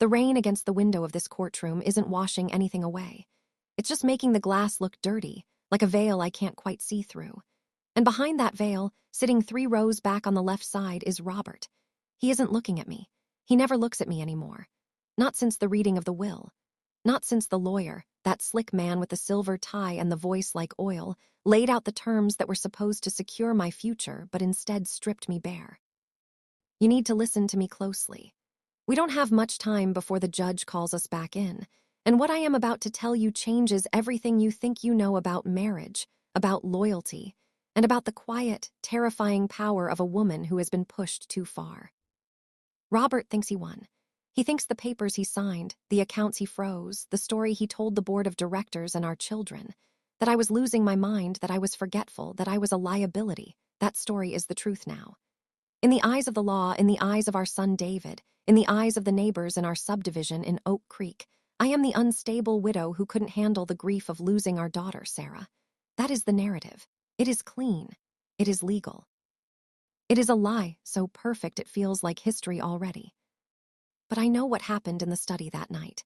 The rain against the window of this courtroom isn't washing anything away. It's just making the glass look dirty, like a veil I can't quite see through. And behind that veil, sitting 3 rows back on the left side, is Robert. He isn't looking at me. He never looks at me anymore. Not since the reading of the will. Not since the lawyer, that slick man with the silver tie and the voice like oil, laid out the terms that were supposed to secure my future but instead stripped me bare. You need to listen to me closely. We don't have much time before the judge calls us back in, and what I am about to tell you changes everything you think you know about marriage, about loyalty, and about the quiet, terrifying power of a woman who has been pushed too far. Robert thinks he won. He thinks the papers he signed, the accounts he froze, the story he told the board of directors and our children, that I was losing my mind, that I was forgetful, that I was a liability, that story is the truth now. In the eyes of the law, in the eyes of our son David, in the eyes of the neighbors in our subdivision in Oak Creek, I am the unstable widow who couldn't handle the grief of losing our daughter, Sarah. That is the narrative. It is clean. It is legal. It is a lie so perfect it feels like history already. But I know what happened in the study that night.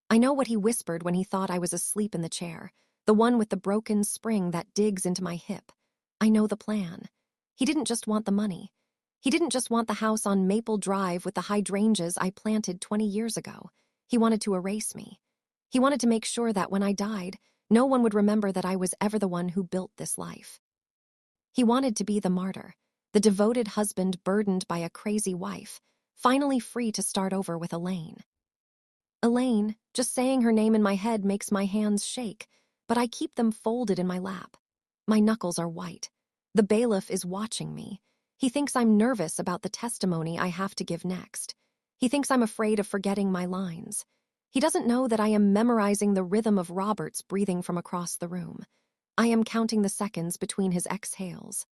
I know what he whispered when he thought I was asleep in the chair, the one with the broken spring that digs into my hip. I know the plan. He didn't just want the money. He didn't just want the house on Maple Drive with the hydrangeas I planted 20 years ago. He wanted to erase me. He wanted to make sure that when I died, no one would remember that I was ever the one who built this life. He wanted to be the martyr, the devoted husband burdened by a crazy wife, finally free to start over with Elaine. Elaine, just saying her name in my head makes my hands shake, but I keep them folded in my lap. My knuckles are white. The bailiff is watching me. He thinks I'm nervous about the testimony I have to give next. He thinks I'm afraid of forgetting my lines. He doesn't know that I am memorizing the rhythm of Robert's breathing from across the room. I am counting the seconds between his exhales.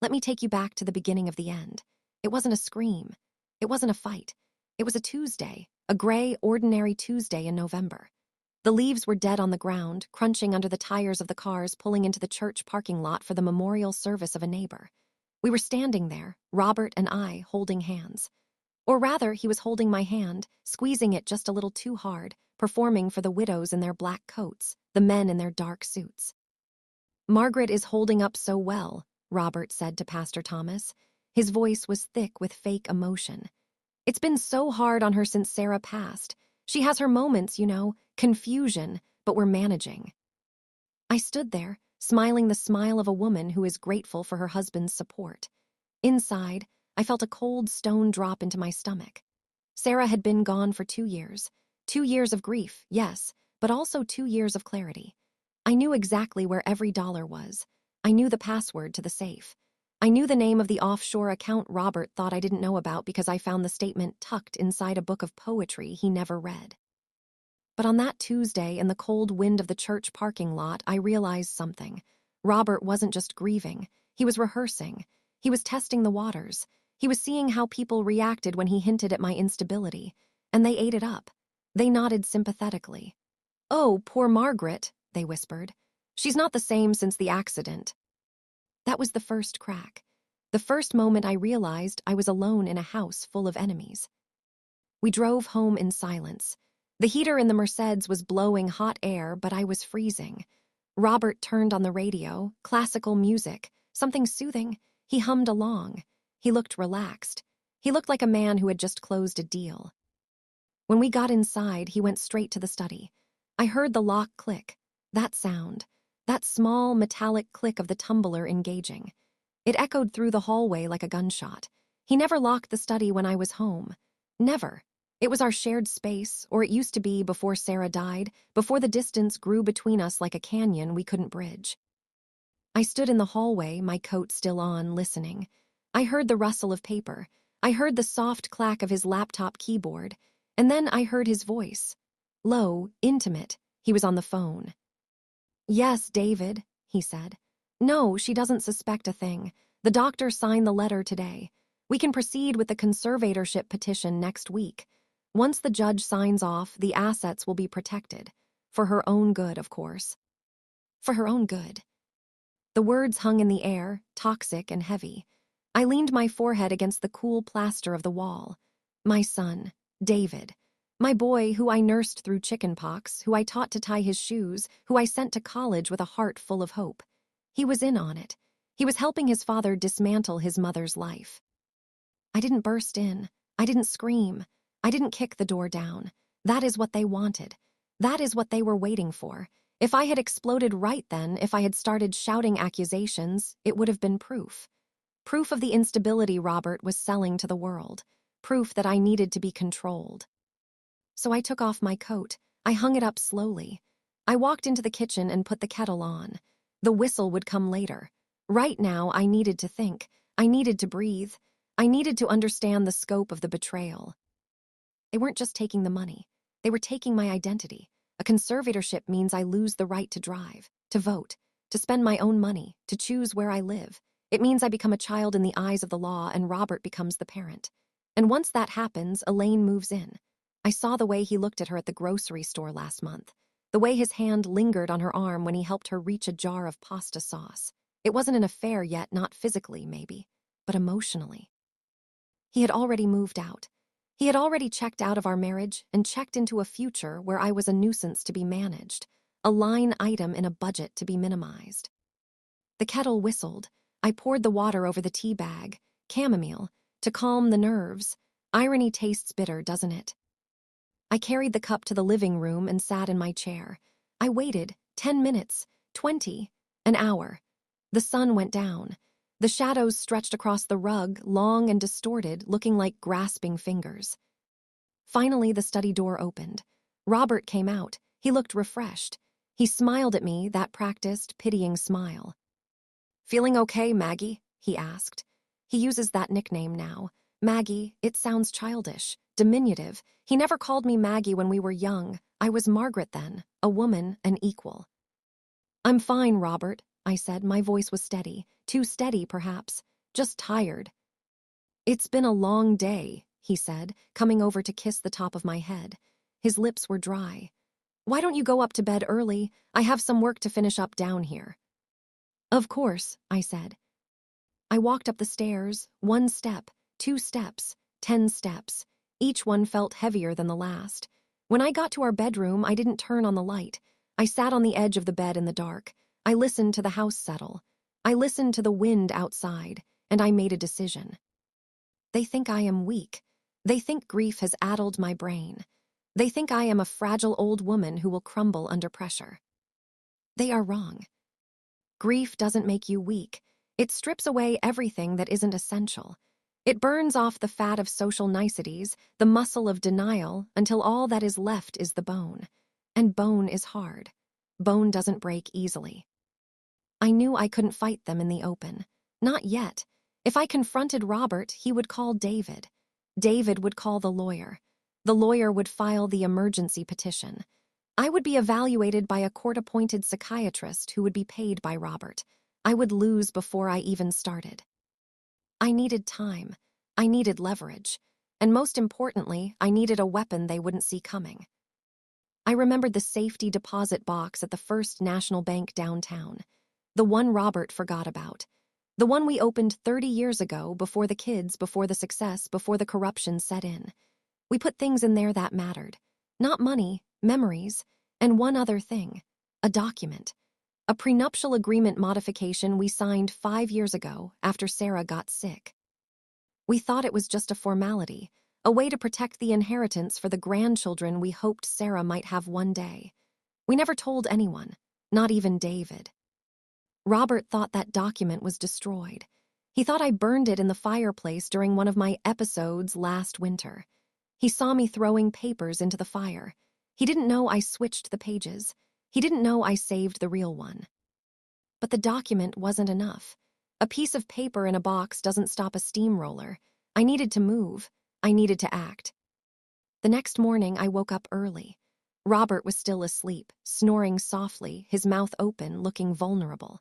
Let me take you back to the beginning of the end. It wasn't a scream. It wasn't a fight. It was a Tuesday, a gray, ordinary Tuesday in November. The leaves were dead on the ground, crunching under the tires of the cars pulling into the church parking lot for the memorial service of a neighbor. We were standing there, Robert and I, holding hands. Or rather, he was holding my hand, squeezing it just a little too hard, performing for the widows in their black coats, the men in their dark suits. Margaret is holding up so well, Robert said to Pastor Thomas. His voice was thick with fake emotion. It's been so hard on her since Sarah passed. She has her moments, confusion, but we're managing. I stood there, smiling the smile of a woman who is grateful for her husband's support. Inside, I felt a cold stone drop into my stomach. Sarah had been gone for 2 years. 2 years of grief, yes, but also 2 years of clarity. I knew exactly where every dollar was. I knew the password to the safe. I knew the name of the offshore account Robert thought I didn't know about because I found the statement tucked inside a book of poetry he never read. But on that Tuesday, in the cold wind of the church parking lot, I realized something. Robert wasn't just grieving. He was rehearsing. He was testing the waters. He was seeing how people reacted when he hinted at my instability. And they ate it up. They nodded sympathetically. "Oh, poor Margaret," they whispered. "She's not the same since the accident." That was the first crack. The first moment I realized I was alone in a house full of enemies. We drove home in silence. The heater in the Mercedes was blowing hot air, but I was freezing. Robert turned on the radio, classical music, something soothing. He hummed along. He looked relaxed. He looked like a man who had just closed a deal. When we got inside, he went straight to the study. I heard the lock click. That sound. That small, metallic click of the tumbler engaging. It echoed through the hallway like a gunshot. He never locked the study when I was home. Never. It was our shared space, or it used to be before Sarah died, before the distance grew between us like a canyon we couldn't bridge. I stood in the hallway, my coat still on, listening. I heard the rustle of paper. I heard the soft clack of his laptop keyboard. And then I heard his voice. Low, intimate. He was on the phone. "Yes, David," he said. "No, she doesn't suspect a thing. The doctor signed the letter today. We can proceed with the conservatorship petition next week. Once the judge signs off, the assets will be protected. For her own good, of course." For her own good. The words hung in the air, toxic and heavy. I leaned my forehead against the cool plaster of the wall. My son, David. My boy, who I nursed through chickenpox, who I taught to tie his shoes, who I sent to college with a heart full of hope. He was in on it. He was helping his father dismantle his mother's life. I didn't burst in. I didn't scream. I didn't kick the door down. That is what they wanted. That is what they were waiting for. If I had exploded right then, if I had started shouting accusations, it would have been proof. Proof of the instability Robert was selling to the world. Proof that I needed to be controlled. So I took off my coat. I hung it up slowly. I walked into the kitchen and put the kettle on. The whistle would come later. Right now, I needed to think. I needed to breathe. I needed to understand the scope of the betrayal. They weren't just taking the money. They were taking my identity. A conservatorship means I lose the right to drive, to vote, to spend my own money, to choose where I live. It means I become a child in the eyes of the law and Robert becomes the parent. And once that happens, Elaine moves in. I saw the way he looked at her at the grocery store last month, the way his hand lingered on her arm when he helped her reach a jar of pasta sauce. It wasn't an affair yet, not physically, maybe, but emotionally. He had already moved out. He had already checked out of our marriage and checked into a future where I was a nuisance to be managed, a line item in a budget to be minimized. The kettle whistled. I poured the water over the tea bag, chamomile, to calm the nerves. Irony tastes bitter, doesn't it? I carried the cup to the living room and sat in my chair. I waited 10 minutes, 20, an hour. The sun went down. The shadows stretched across the rug, long and distorted, looking like grasping fingers. Finally, the study door opened. Robert came out. He looked refreshed. He smiled at me, that practiced, pitying smile. "Feeling okay, Maggie?" he asked. He uses that nickname now. Maggie, it sounds childish, diminutive. He never called me Maggie when we were young. I was Margaret then, a woman, an equal. "I'm fine, Robert," I said. My voice was steady. Too steady, perhaps. Just tired. "It's been a long day," he said, coming over to kiss the top of my head. His lips were dry. "Why don't you go up to bed early? I have some work to finish up down here." "Of course," I said. I walked up the stairs, 1 step, 2 steps, 10 steps. Each one felt heavier than the last. When I got to our bedroom, I didn't turn on the light. I sat on the edge of the bed in the dark. I listened to the house settle. I listened to the wind outside, and I made a decision. They think I am weak. They think grief has addled my brain. They think I am a fragile old woman who will crumble under pressure. They are wrong. Grief doesn't make you weak. It strips away everything that isn't essential. It burns off the fat of social niceties, the muscle of denial, until all that is left is the bone. And bone is hard. Bone doesn't break easily. I knew I couldn't fight them in the open. Not yet. If I confronted Robert, he would call David. David would call the lawyer. The lawyer would file the emergency petition. I would be evaluated by a court-appointed psychiatrist who would be paid by Robert. I would lose before I even started. I needed time. I needed leverage. And most importantly, I needed a weapon they wouldn't see coming. I remembered the safety deposit box at the First National Bank downtown. The one Robert forgot about. The one we opened 30 years ago, before the kids, before the success, before the corruption set in. We put things in there that mattered. Not money, memories, and one other thing. A document. A prenuptial agreement modification we signed 5 years ago after Sarah got sick. We thought it was just a formality, a way to protect the inheritance for the grandchildren we hoped Sarah might have one day. We never told anyone, not even David. Robert thought that document was destroyed. He thought I burned it in the fireplace during one of my episodes last winter. He saw me throwing papers into the fire. He didn't know I switched the pages. He didn't know I saved the real one. But the document wasn't enough. A piece of paper in a box doesn't stop a steamroller. I needed to move. I needed to act. The next morning, I woke up early. Robert was still asleep, snoring softly, his mouth open, looking vulnerable.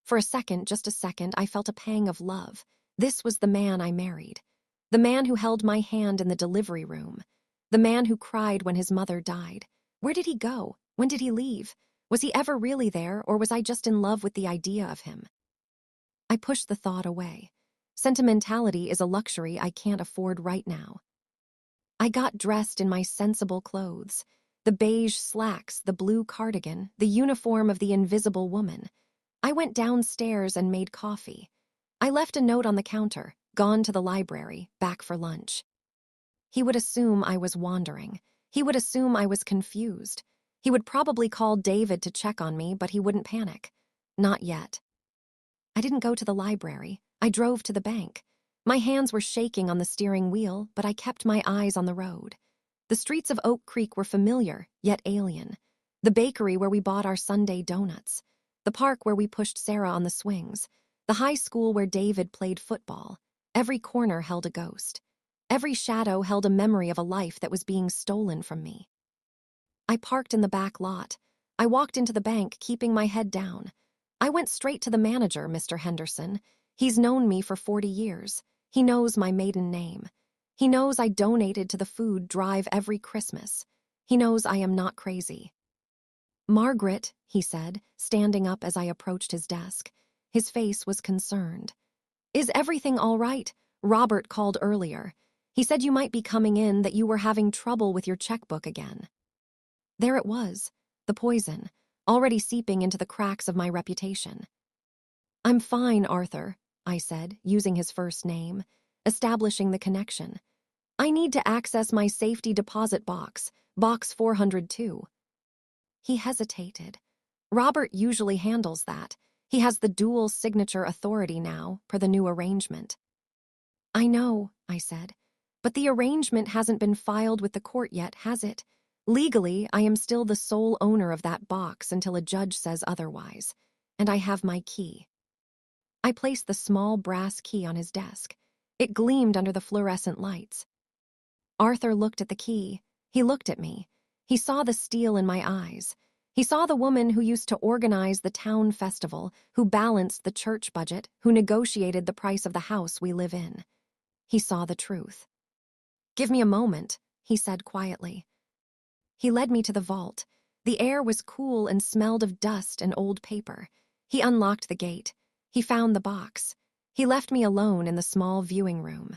For a second, just a second, I felt a pang of love. This was the man I married. The man who held my hand in the delivery room. The man who cried when his mother died. Where did he go? When did he leave? Was he ever really there, or was I just in love with the idea of him? I pushed the thought away. Sentimentality is a luxury I can't afford right now. I got dressed in my sensible clothes. The beige slacks, the blue cardigan, the uniform of the invisible woman. I went downstairs and made coffee. I left a note on the counter, gone to the library, back for lunch. He would assume I was wandering. He would assume I was confused. He would probably call David to check on me, but he wouldn't panic. Not yet. I didn't go to the library. I drove to the bank. My hands were shaking on the steering wheel, but I kept my eyes on the road. The streets of Oak Creek were familiar, yet alien. The bakery where we bought our Sunday donuts. The park where we pushed Sarah on the swings. The high school where David played football. Every corner held a ghost. Every shadow held a memory of a life that was being stolen from me. I parked in the back lot. I walked into the bank, keeping my head down. I went straight to the manager, Mr. Henderson. He's known me for 40 years. He knows my maiden name. He knows I donated to the food drive every Christmas. He knows I am not crazy. Margaret, he said, standing up as I approached his desk. His face was concerned. Is everything all right? Robert called earlier. He said you might be coming in, that you were having trouble with your checkbook again. There it was, the poison, already seeping into the cracks of my reputation. I'm fine, Arthur, I said, using his first name, establishing the connection. I need to access my safety deposit box, box 402. He hesitated. Robert usually handles that. He has the dual signature authority now, per the new arrangement. I know, I said, but the arrangement hasn't been filed with the court yet, has it? Legally, I am still the sole owner of that box until a judge says otherwise, and I have my key. I placed the small brass key on his desk. It gleamed under the fluorescent lights. Arthur looked at the key. He looked at me. He saw the steel in my eyes. He saw the woman who used to organize the town festival, who balanced the church budget, who negotiated the price of the house we live in. He saw the truth. Give me a moment, he said quietly. He led me to the vault. The air was cool and smelled of dust and old paper. He unlocked the gate. He found the box. He left me alone in the small viewing room.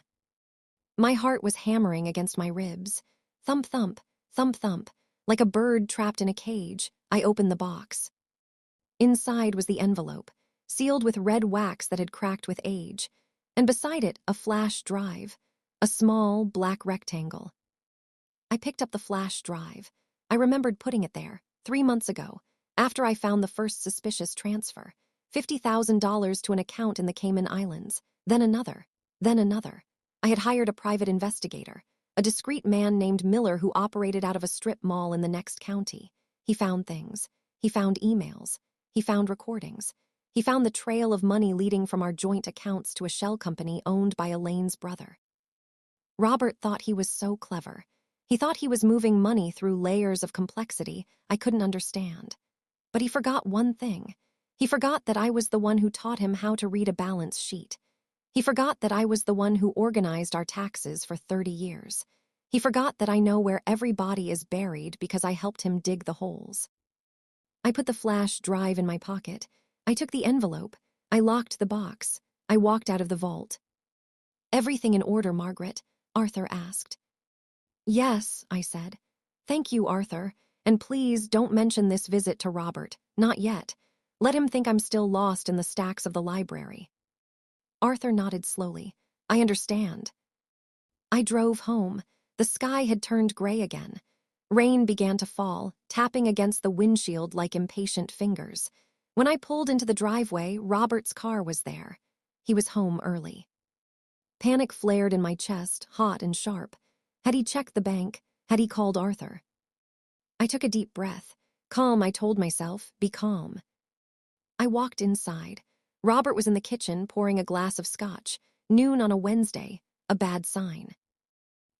My heart was hammering against my ribs. Thump, thump, thump, thump. Like a bird trapped in a cage, I opened the box. Inside was the envelope, sealed with red wax that had cracked with age, and beside it a flash drive, a small black rectangle. I picked up the flash drive. I remembered putting it there, 3 months ago, after I found the first suspicious transfer, $50,000 to an account in the Cayman Islands, then another, then another. I had hired a private investigator, a discreet man named Miller who operated out of a strip mall in the next county. He found things. He found emails. He found recordings. He found the trail of money leading from our joint accounts to a shell company owned by Elaine's brother. Robert thought he was so clever. He thought he was moving money through layers of complexity I couldn't understand. But he forgot one thing. He forgot that I was the one who taught him how to read a balance sheet. He forgot that I was the one who organized our taxes for 30 years. He forgot that I know where every body is buried because I helped him dig the holes. I put the flash drive in my pocket. I took the envelope. I locked the box. I walked out of the vault. Everything in order, Margaret? Arthur asked. Yes, I said. Thank you, Arthur. And please don't mention this visit to Robert. Not yet. Let him think I'm still lost in the stacks of the library. Arthur nodded slowly. I understand. I drove home. The sky had turned gray again. Rain began to fall, tapping against the windshield like impatient fingers. When I pulled into the driveway, Robert's car was there. He was home early. Panic flared in my chest, hot and sharp. Had he checked the bank? Had he called Arthur? I took a deep breath. Calm, I told myself. Be calm. I walked inside. Robert was in the kitchen pouring a glass of scotch. Noon on a Wednesday. A bad sign.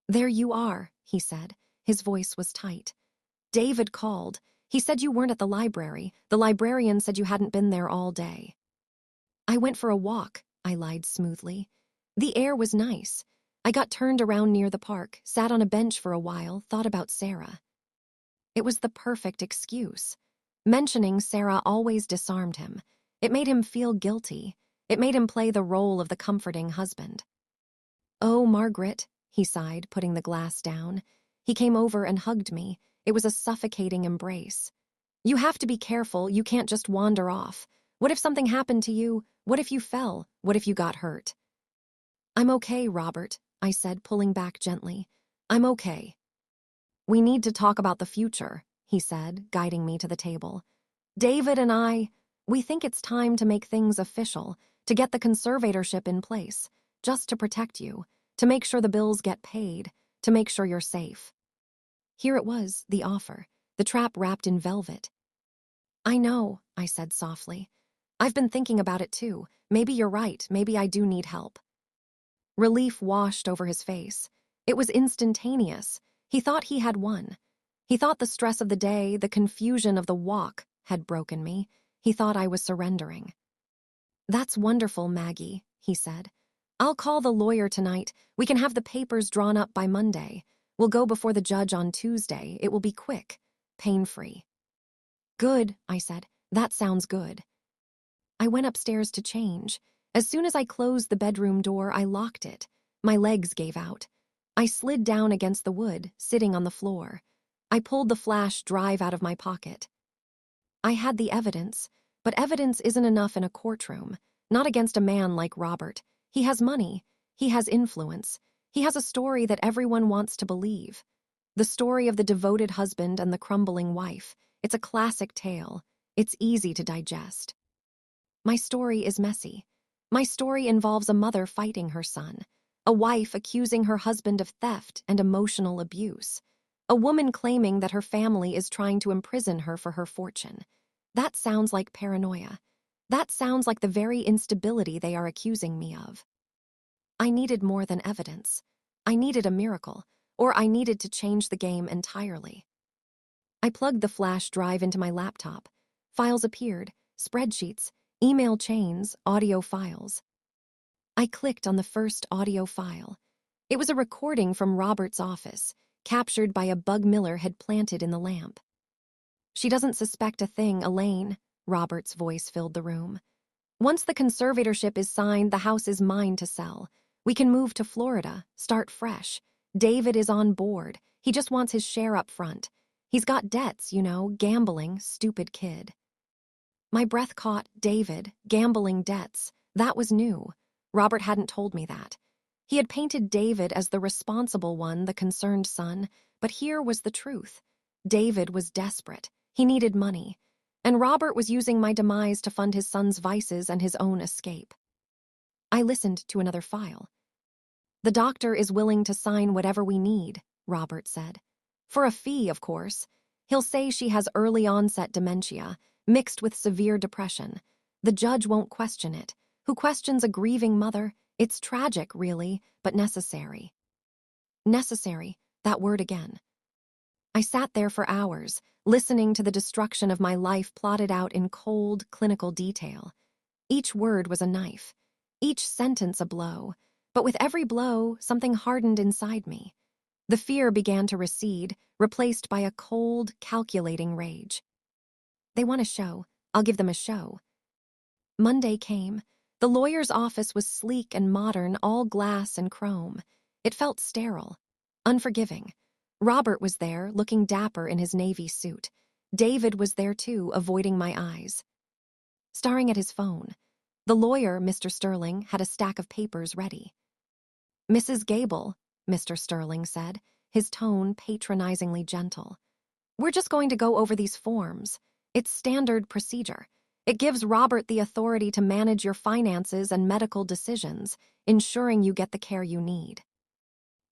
There you are, he said. His voice was tight. David called. He said you weren't at the library. The librarian said you hadn't been there all day. I went for a walk, I lied smoothly. The air was nice. I got turned around near the park, sat on a bench for a while, thought about Sarah. It was the perfect excuse. Mentioning Sarah always disarmed him. It made him feel guilty. It made him play the role of the comforting husband. Oh, Margaret, he sighed, putting the glass down. He came over and hugged me. It was a suffocating embrace. You have to be careful. You can't just wander off. What if something happened to you? What if you fell? What if you got hurt? I'm okay, Robert, I said, pulling back gently. I'm okay. We need to talk about the future, he said, guiding me to the table. David and we think it's time to make things official, to get the conservatorship in place, just to protect you, to make sure the bills get paid, to make sure you're safe. Here it was, the offer, the trap wrapped in velvet. I know, I said softly. I've been thinking about it too. Maybe you're right. Maybe I do need help. Relief washed over his face. It was instantaneous. He thought he had won. He thought the stress of the day, the confusion of the walk, had broken me. He thought I was surrendering. That's wonderful, Maggie, he said. I'll call the lawyer tonight. We can have the papers drawn up by Monday. We'll go before the judge on Tuesday. It will be quick, pain-free. Good, I said. That sounds good. I went upstairs to change. As soon as I closed the bedroom door, I locked it. My legs gave out. I slid down against the wood, sitting on the floor. I pulled the flash drive out of my pocket. I had the evidence, but evidence isn't enough in a courtroom, not against a man like Robert. He has money. He has influence. He has a story that everyone wants to believe. The story of the devoted husband and the crumbling wife. It's a classic tale. It's easy to digest. My story is messy. My story involves a mother fighting her son, a wife accusing her husband of theft and emotional abuse, a woman claiming that her family is trying to imprison her for her fortune. That sounds like paranoia. That sounds like the very instability they are accusing me of. I needed more than evidence. I needed a miracle, or I needed to change the game entirely. I plugged the flash drive into my laptop. Files appeared, spreadsheets, email chains, audio files. I clicked on the first audio file. It was a recording from Robert's office, captured by a bug Miller had planted in the lamp. She doesn't suspect a thing, Elaine, Robert's voice filled the room. Once the conservatorship is signed, the house is mine to sell. We can move to Florida, start fresh. David is on board. He just wants his share up front. He's got debts, gambling, stupid kid. My breath caught. David, gambling debts. That was new. Robert hadn't told me that. He had painted David as the responsible one, the concerned son, but here was the truth. David was desperate. He needed money. And Robert was using my demise to fund his son's vices and his own escape. I listened to another file. The doctor is willing to sign whatever we need, Robert said. For a fee, of course. He'll say she has early onset dementia, mixed with severe depression. The judge won't question it. Who questions a grieving mother? It's tragic, really, but necessary. Necessary, that word again. I sat there for hours, listening to the destruction of my life plotted out in cold, clinical detail. Each word was a knife, each sentence a blow, but with every blow, something hardened inside me. The fear began to recede, replaced by a cold, calculating rage. They want a show. I'll give them a show. Monday came. The lawyer's office was sleek and modern, all glass and chrome. It felt sterile, unforgiving. Robert was there, looking dapper in his navy suit. David was there too, avoiding my eyes. Staring at his phone, the lawyer, Mr. Sterling, had a stack of papers ready. Mrs. Gable, Mr. Sterling said, his tone patronizingly gentle. We're just going to go over these forms. It's standard procedure. It gives Robert the authority to manage your finances and medical decisions, ensuring you get the care you need.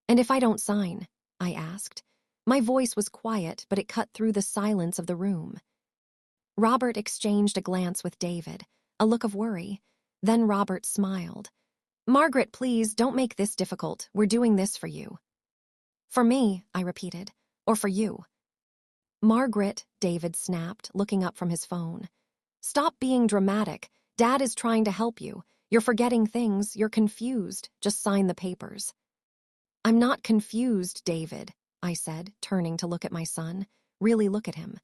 And if I don't sign? I asked. My voice was quiet, but it cut through the silence of the room. Robert exchanged a glance with David, a look of worry. Then Robert smiled. Margaret, please, don't make this difficult. We're doing this for you. For me, I repeated, or for you. Margaret, David snapped, looking up from his phone. Stop being dramatic. Dad is trying to help you. You're forgetting things. You're confused. Just sign the papers. I'm not confused, David, I said, turning to look at my son. Really look at him.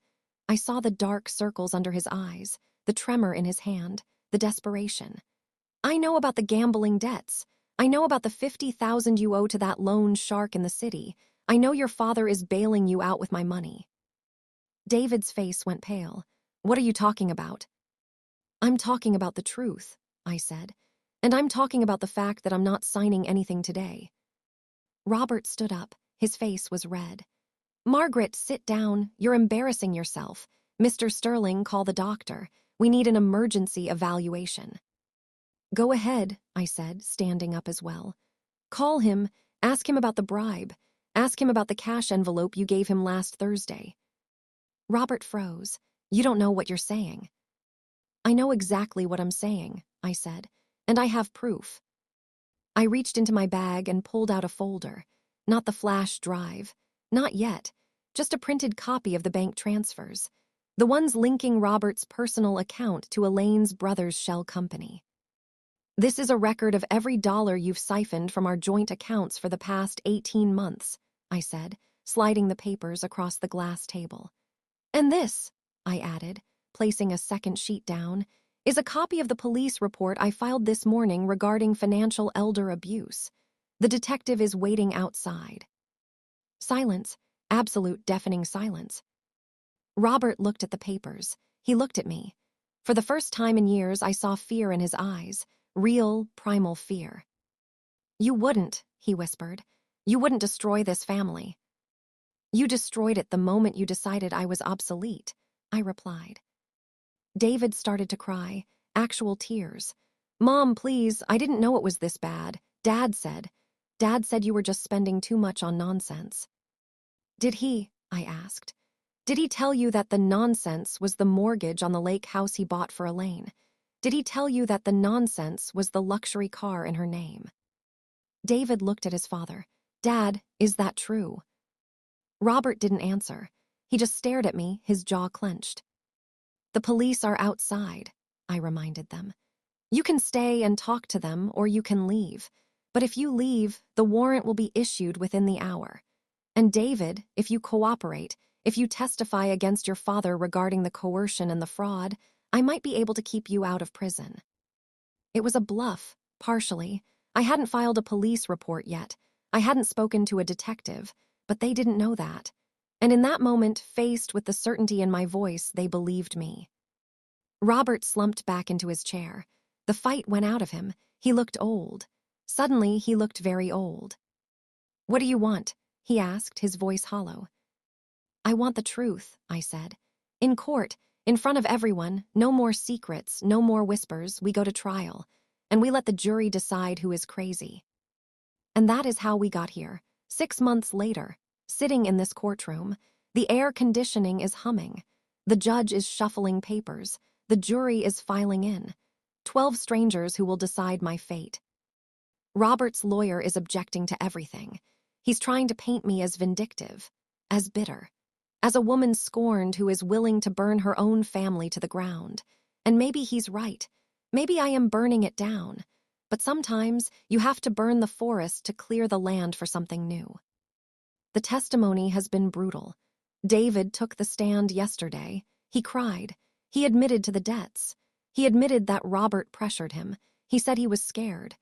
I saw the dark circles under his eyes, the tremor in his hand, the desperation. I know about the gambling debts. I know about the 50,000 you owe to that loan shark in the city. I know your father is bailing you out with my money." David's face went pale. "What are you talking about?" "I'm talking about the truth," I said. "And I'm talking about the fact that I'm not signing anything today." Robert stood up. His face was red. "Margaret, sit down. You're embarrassing yourself. Mr. Sterling, call the doctor. We need an emergency evaluation." "Go ahead," I said, standing up as well. "Call him. Ask him about the bribe. Ask him about the cash envelope you gave him last Thursday." Robert froze. "You don't know what you're saying." "I know exactly what I'm saying," I said, "and I have proof." I reached into my bag and pulled out a folder. Not the flash drive. Not yet. Just a printed copy of the bank transfers. The ones linking Robert's personal account to Elaine's brother's shell company. "This is a record of every dollar you've siphoned from our joint accounts for the past 18 months, I said, sliding the papers across the glass table. "And this," I added, placing a second sheet down, "is a copy of the police report I filed this morning regarding financial elder abuse. The detective is waiting outside." Silence, absolute deafening silence. Robert looked at the papers. He looked at me. For the first time in years, I saw fear in his eyes, real, primal fear. "You wouldn't," he whispered. "You wouldn't destroy this family." "You destroyed it the moment you decided I was obsolete," I replied. David started to cry, actual tears. "Mom, please, I didn't know it was this bad. Dad said you were just spending too much on nonsense." "Did he?" I asked. "Did he tell you that the nonsense was the mortgage on the lake house he bought for Elaine? Did he tell you that the nonsense was the luxury car in her name?" David looked at his father. "Dad, is that true?" Robert didn't answer. He just stared at me, his jaw clenched. "The police are outside," I reminded them. "You can stay and talk to them, or you can leave. But if you leave, the warrant will be issued within the hour. And David, if you cooperate, if you testify against your father regarding the coercion and the fraud, I might be able to keep you out of prison." It was a bluff, partially. I hadn't filed a police report yet. I hadn't spoken to a detective, but they didn't know that. And in that moment, faced with the certainty in my voice, they believed me. Robert slumped back into his chair. The fight went out of him. He looked old. Suddenly, he looked very old. "What do you want?" he asked, his voice hollow. "I want the truth," I said. "In court, in front of everyone, no more secrets, no more whispers, we go to trial, and we let the jury decide who is crazy." And that is how we got here, 6 months later, sitting in this courtroom. The air conditioning is humming. The judge is shuffling papers. The jury is filing in. 12 strangers who will decide my fate. Robert's lawyer is objecting to everything. He's trying to paint me as vindictive, as bitter, as a woman scorned who is willing to burn her own family to the ground. And maybe he's right. Maybe I am burning it down. But sometimes you have to burn the forest to clear the land for something new. The testimony has been brutal. David took the stand yesterday. He cried. He admitted to the debts. He admitted that Robert pressured him. He said he was scared.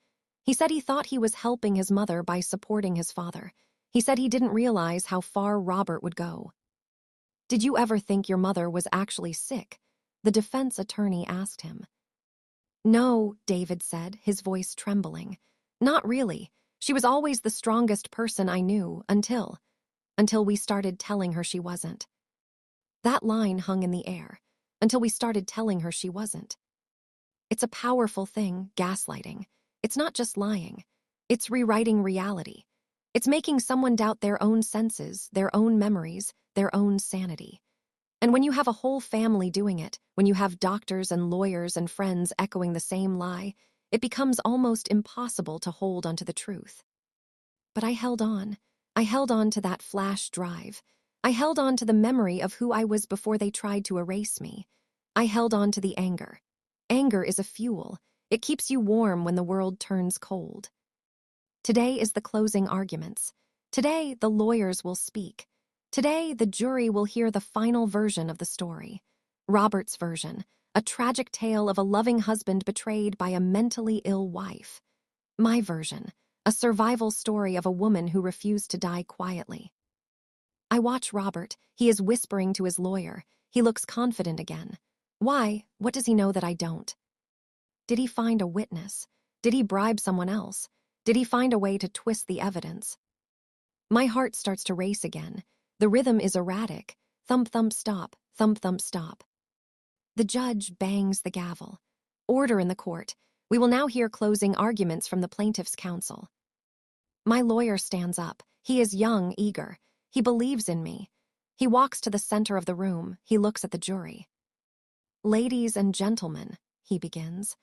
He said he thought he was helping his mother by supporting his father. He said he didn't realize how far Robert would go. "Did you ever think your mother was actually sick?" the defense attorney asked him. "No," David said, his voice trembling. "Not really. She was always the strongest person I knew, until we started telling her she wasn't." That line hung in the air. Until we started telling her she wasn't. It's a powerful thing, gaslighting. It's not just lying. It's rewriting reality. It's making someone doubt their own senses, their own memories, their own sanity. And when you have a whole family doing it, when you have doctors and lawyers and friends echoing the same lie, it becomes almost impossible to hold onto the truth. But I held on. I held on to that flash drive. I held on to the memory of who I was before they tried to erase me. I held on to the anger. Anger is a fuel. It keeps you warm when the world turns cold. Today is the closing arguments. Today, the lawyers will speak. Today, the jury will hear the final version of the story. Robert's version, a tragic tale of a loving husband betrayed by a mentally ill wife. My version, a survival story of a woman who refused to die quietly. I watch Robert. He is whispering to his lawyer. He looks confident again. Why? What does he know that I don't? Did he find a witness? Did he bribe someone else? Did he find a way to twist the evidence? My heart starts to race again. The rhythm is erratic. Thump, thump, stop. Thump, thump, stop. The judge bangs the gavel. Order in the court. We will now hear closing arguments from the plaintiff's counsel. My lawyer stands up. He is young, eager. He believes in me. He walks to the center of the room. He looks at the jury. Ladies and gentlemen, he begins,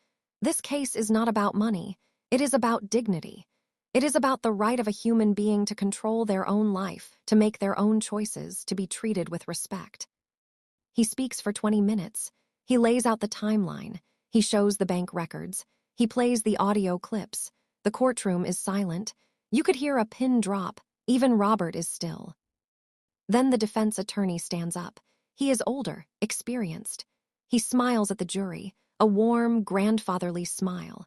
this case is not about money. It is about dignity. It is about the right of a human being to control their own life, to make their own choices, to be treated with respect. He speaks for 20 minutes. He lays out the timeline. He shows the bank records. He plays the audio clips. The courtroom is silent. You could hear a pin drop. Even Robert is still. Then the defense attorney stands up. He is older, experienced. He smiles at the jury, a warm, grandfatherly smile.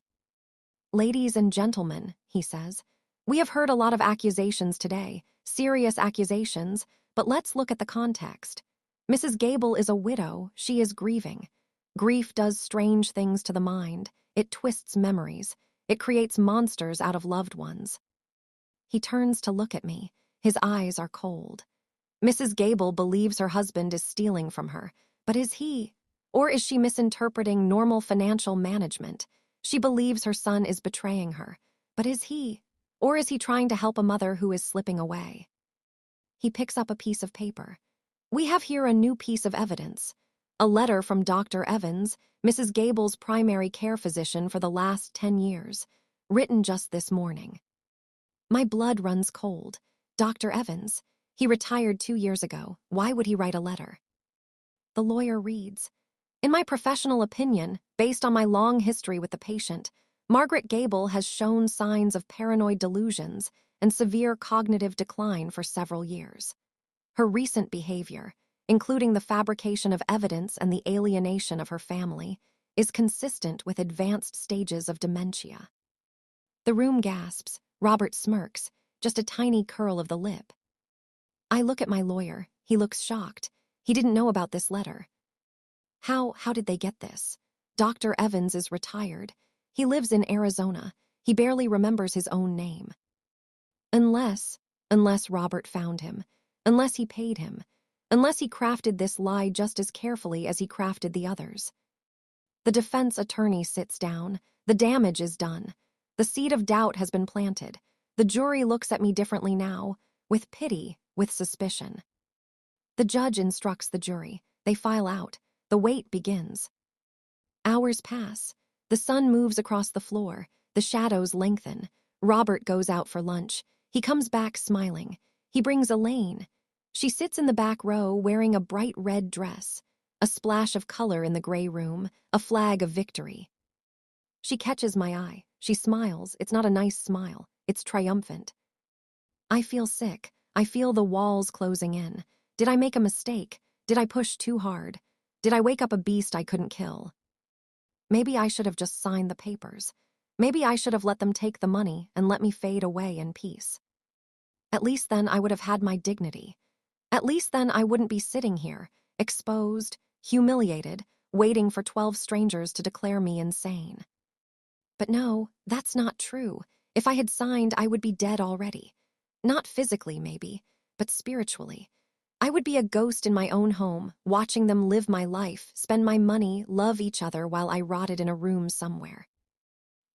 Ladies and gentlemen, he says, we have heard a lot of accusations today, serious accusations, but let's look at the context. Mrs. Gable is a widow. She is grieving. Grief does strange things to the mind. It twists memories. It creates monsters out of loved ones. He turns to look at me. His eyes are cold. Mrs. Gable believes her husband is stealing from her, but is he? Or is she misinterpreting normal financial management? She believes her son is betraying her, but is he? Or is he trying to help a mother who is slipping away? He picks up a piece of paper. We have here a new piece of evidence. A letter from Dr. Evans, Mrs. Gable's primary care physician for the last 10 years, written just this morning. My blood runs cold. Dr. Evans. He retired 2 years ago. Why would he write a letter? The lawyer reads. In my professional opinion, based on my long history with the patient, Margaret Gable has shown signs of paranoid delusions and severe cognitive decline for several years. Her recent behavior, including the fabrication of evidence and the alienation of her family, is consistent with advanced stages of dementia. The room gasps. Robert smirks, just a tiny curl of the lip. I look at my lawyer. He looks shocked. He didn't know about this letter. How did they get this? Dr. Evans is retired. He lives in Arizona. He barely remembers his own name. Unless Robert found him, unless he paid him, unless he crafted this lie just as carefully as he crafted the others. The defense attorney sits down. The damage is done. The seed of doubt has been planted. The jury looks at me differently now, with pity, with suspicion. The judge instructs the jury. They file out. The wait begins. Hours pass. The sun moves across the floor. The shadows lengthen. Robert goes out for lunch. He comes back smiling. He brings Elaine. She sits in the back row wearing a bright red dress, a splash of color in the gray room, a flag of victory. She catches my eye. She smiles. It's not a nice smile. It's triumphant. I feel sick. I feel the walls closing in. Did I make a mistake? Did I push too hard? Did I wake up a beast I couldn't kill? Maybe I should have just signed the papers. Maybe I should have let them take the money and let me fade away in peace. At least then I would have had my dignity. At least then I wouldn't be sitting here, exposed, humiliated, waiting for 12 strangers to declare me insane. But no, that's not true. If I had signed, I would be dead already. Not physically, maybe, but spiritually. I would be a ghost in my own home, watching them live my life, spend my money, love each other while I rotted in a room somewhere.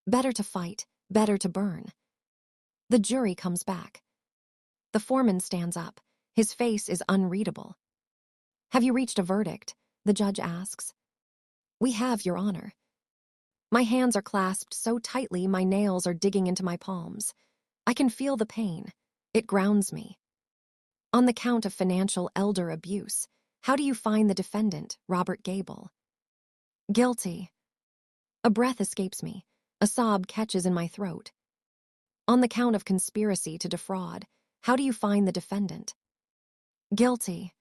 Better to fight, better to burn. The jury comes back. The foreman stands up. His face is unreadable. Have you reached a verdict? The judge asks. We have, Your Honor. My hands are clasped so tightly my nails are digging into my palms. I can feel the pain. It grounds me. On the count of financial elder abuse, how do you find the defendant, Robert Gable? Guilty. A breath escapes me. A sob catches in my throat. On the count of conspiracy to defraud, how do you find the defendant? Guilty.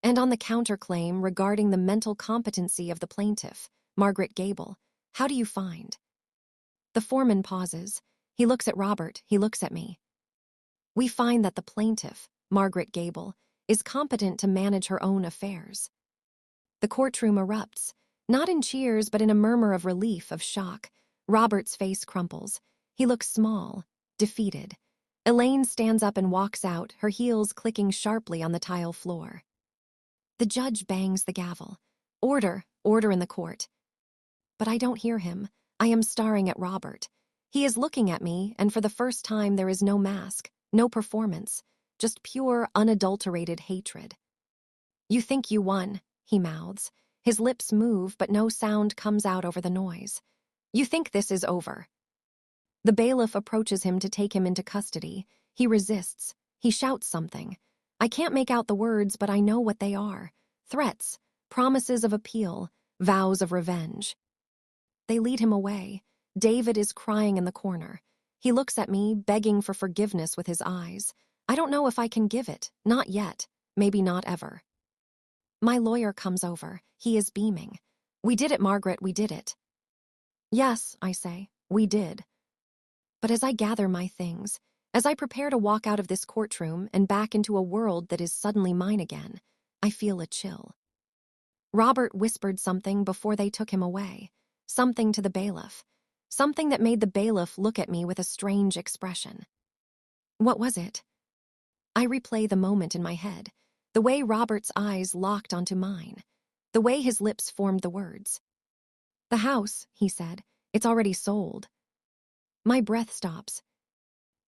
And on the counterclaim regarding the mental competency of the plaintiff, Margaret Gable, how do you find? The foreman pauses. He looks at Robert, he looks at me. We find that the plaintiff, Margaret Gable, is competent to manage her own affairs. The courtroom erupts, not in cheers but in a murmur of relief, of shock. Robert's face crumples. He looks small, defeated. Elaine stands up and walks out, her heels clicking sharply on the tile floor. The judge bangs the gavel. Order, order in the court. But I don't hear him. I am staring at Robert. He is looking at me, and for the first time there is no mask, no performance, just pure, unadulterated hatred. You think you won, he mouths. His lips move, but no sound comes out over the noise. You think this is over. The bailiff approaches him to take him into custody. He resists. He shouts something. I can't make out the words, but I know what they are. Threats, promises of appeal, vows of revenge. They lead him away. David is crying in the corner. He looks at me, begging for forgiveness with his eyes. I don't know if I can give it. Not yet. Maybe not ever. My lawyer comes over. He is beaming. We did it, Margaret, we did it. Yes, I say, we did. But as I gather my things, as I prepare to walk out of this courtroom and back into a world that is suddenly mine again, I feel a chill. Robert whispered something before they took him away, something to the bailiff, something that made the bailiff look at me with a strange expression. What was it? I replay the moment in my head, the way Robert's eyes locked onto mine, the way his lips formed the words. The house, he said, it's already sold. My breath stops.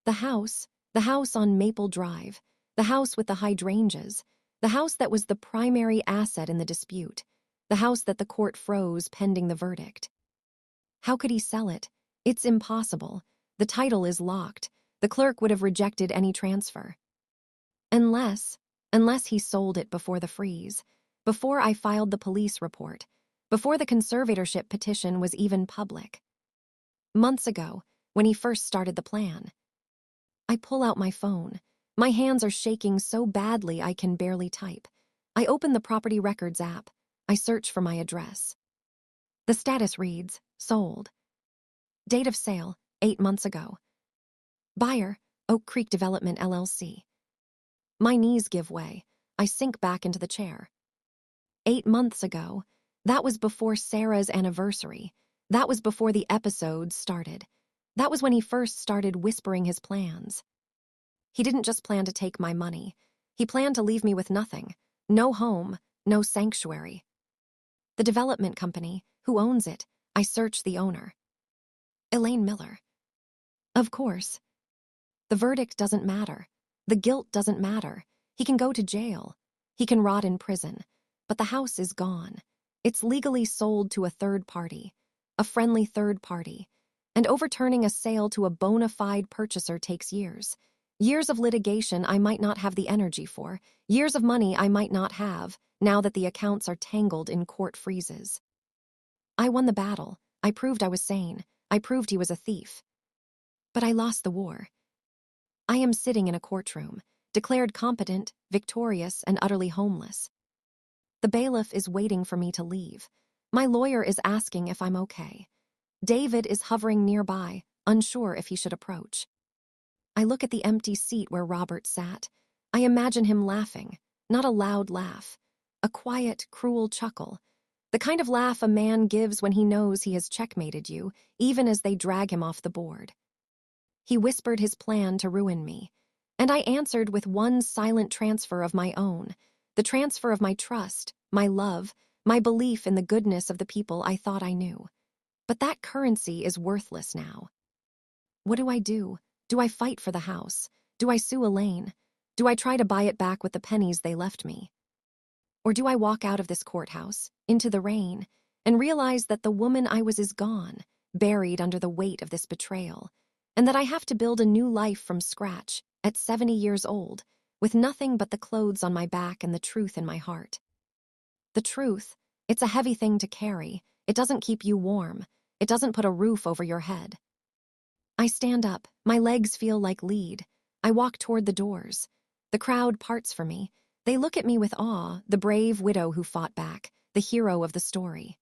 The house on Maple Drive, the house with the hydrangeas, the house that was the primary asset in the dispute, the house that the court froze pending the verdict. How could he sell it? It's impossible. The title is locked. The clerk would have rejected any transfer. Unless he sold it before the freeze, before I filed the police report, before the conservatorship petition was even public. Months ago, when he first started the plan. I pull out my phone. My hands are shaking so badly I can barely type. I open the property records app. I search for my address. The status reads, sold. Date of sale, 8 months ago. Buyer, Oak Creek Development, LLC. My knees give way. I sink back into the chair. 8 months ago. That was before Sarah's anniversary. That was before the episodes started. That was when he first started whispering his plans. He didn't just plan to take my money. He planned to leave me with nothing. No home, no sanctuary. The development company, who owns it? I search the owner. Elaine Miller. Of course. The verdict doesn't matter. The guilt doesn't matter. He can go to jail. He can rot in prison. But the house is gone. It's legally sold to a third party. A friendly third party. And overturning a sale to a bona fide purchaser takes years. Years of litigation I might not have the energy for. Years of money I might not have, now that the accounts are tangled in court freezes. I won the battle. I proved I was sane. I proved he was a thief. But I lost the war. I am sitting in a courtroom, declared competent, victorious, and utterly homeless. The bailiff is waiting for me to leave. My lawyer is asking if I'm okay. David is hovering nearby, unsure if he should approach. I look at the empty seat where Robert sat. I imagine him laughing, not a loud laugh, a quiet, cruel chuckle, the kind of laugh a man gives when he knows he has checkmated you, even as they drag him off the board. He whispered his plan to ruin me, and I answered with one silent transfer of my own, the transfer of my trust, my love, my belief in the goodness of the people I thought I knew. But that currency is worthless now. What do? Do I fight for the house? Do I sue Elaine? Do I try to buy it back with the pennies they left me? Or do I walk out of this courthouse, into the rain, and realize that the woman I was is gone, buried under the weight of this betrayal, and that I have to build a new life from scratch, at 70 years old, with nothing but the clothes on my back and the truth in my heart? The truth, it's a heavy thing to carry. It doesn't keep you warm. It doesn't put a roof over your head. I stand up. My legs feel like lead. I walk toward the doors. The crowd parts for me. They look at me with awe, the brave widow who fought back, the hero of the story.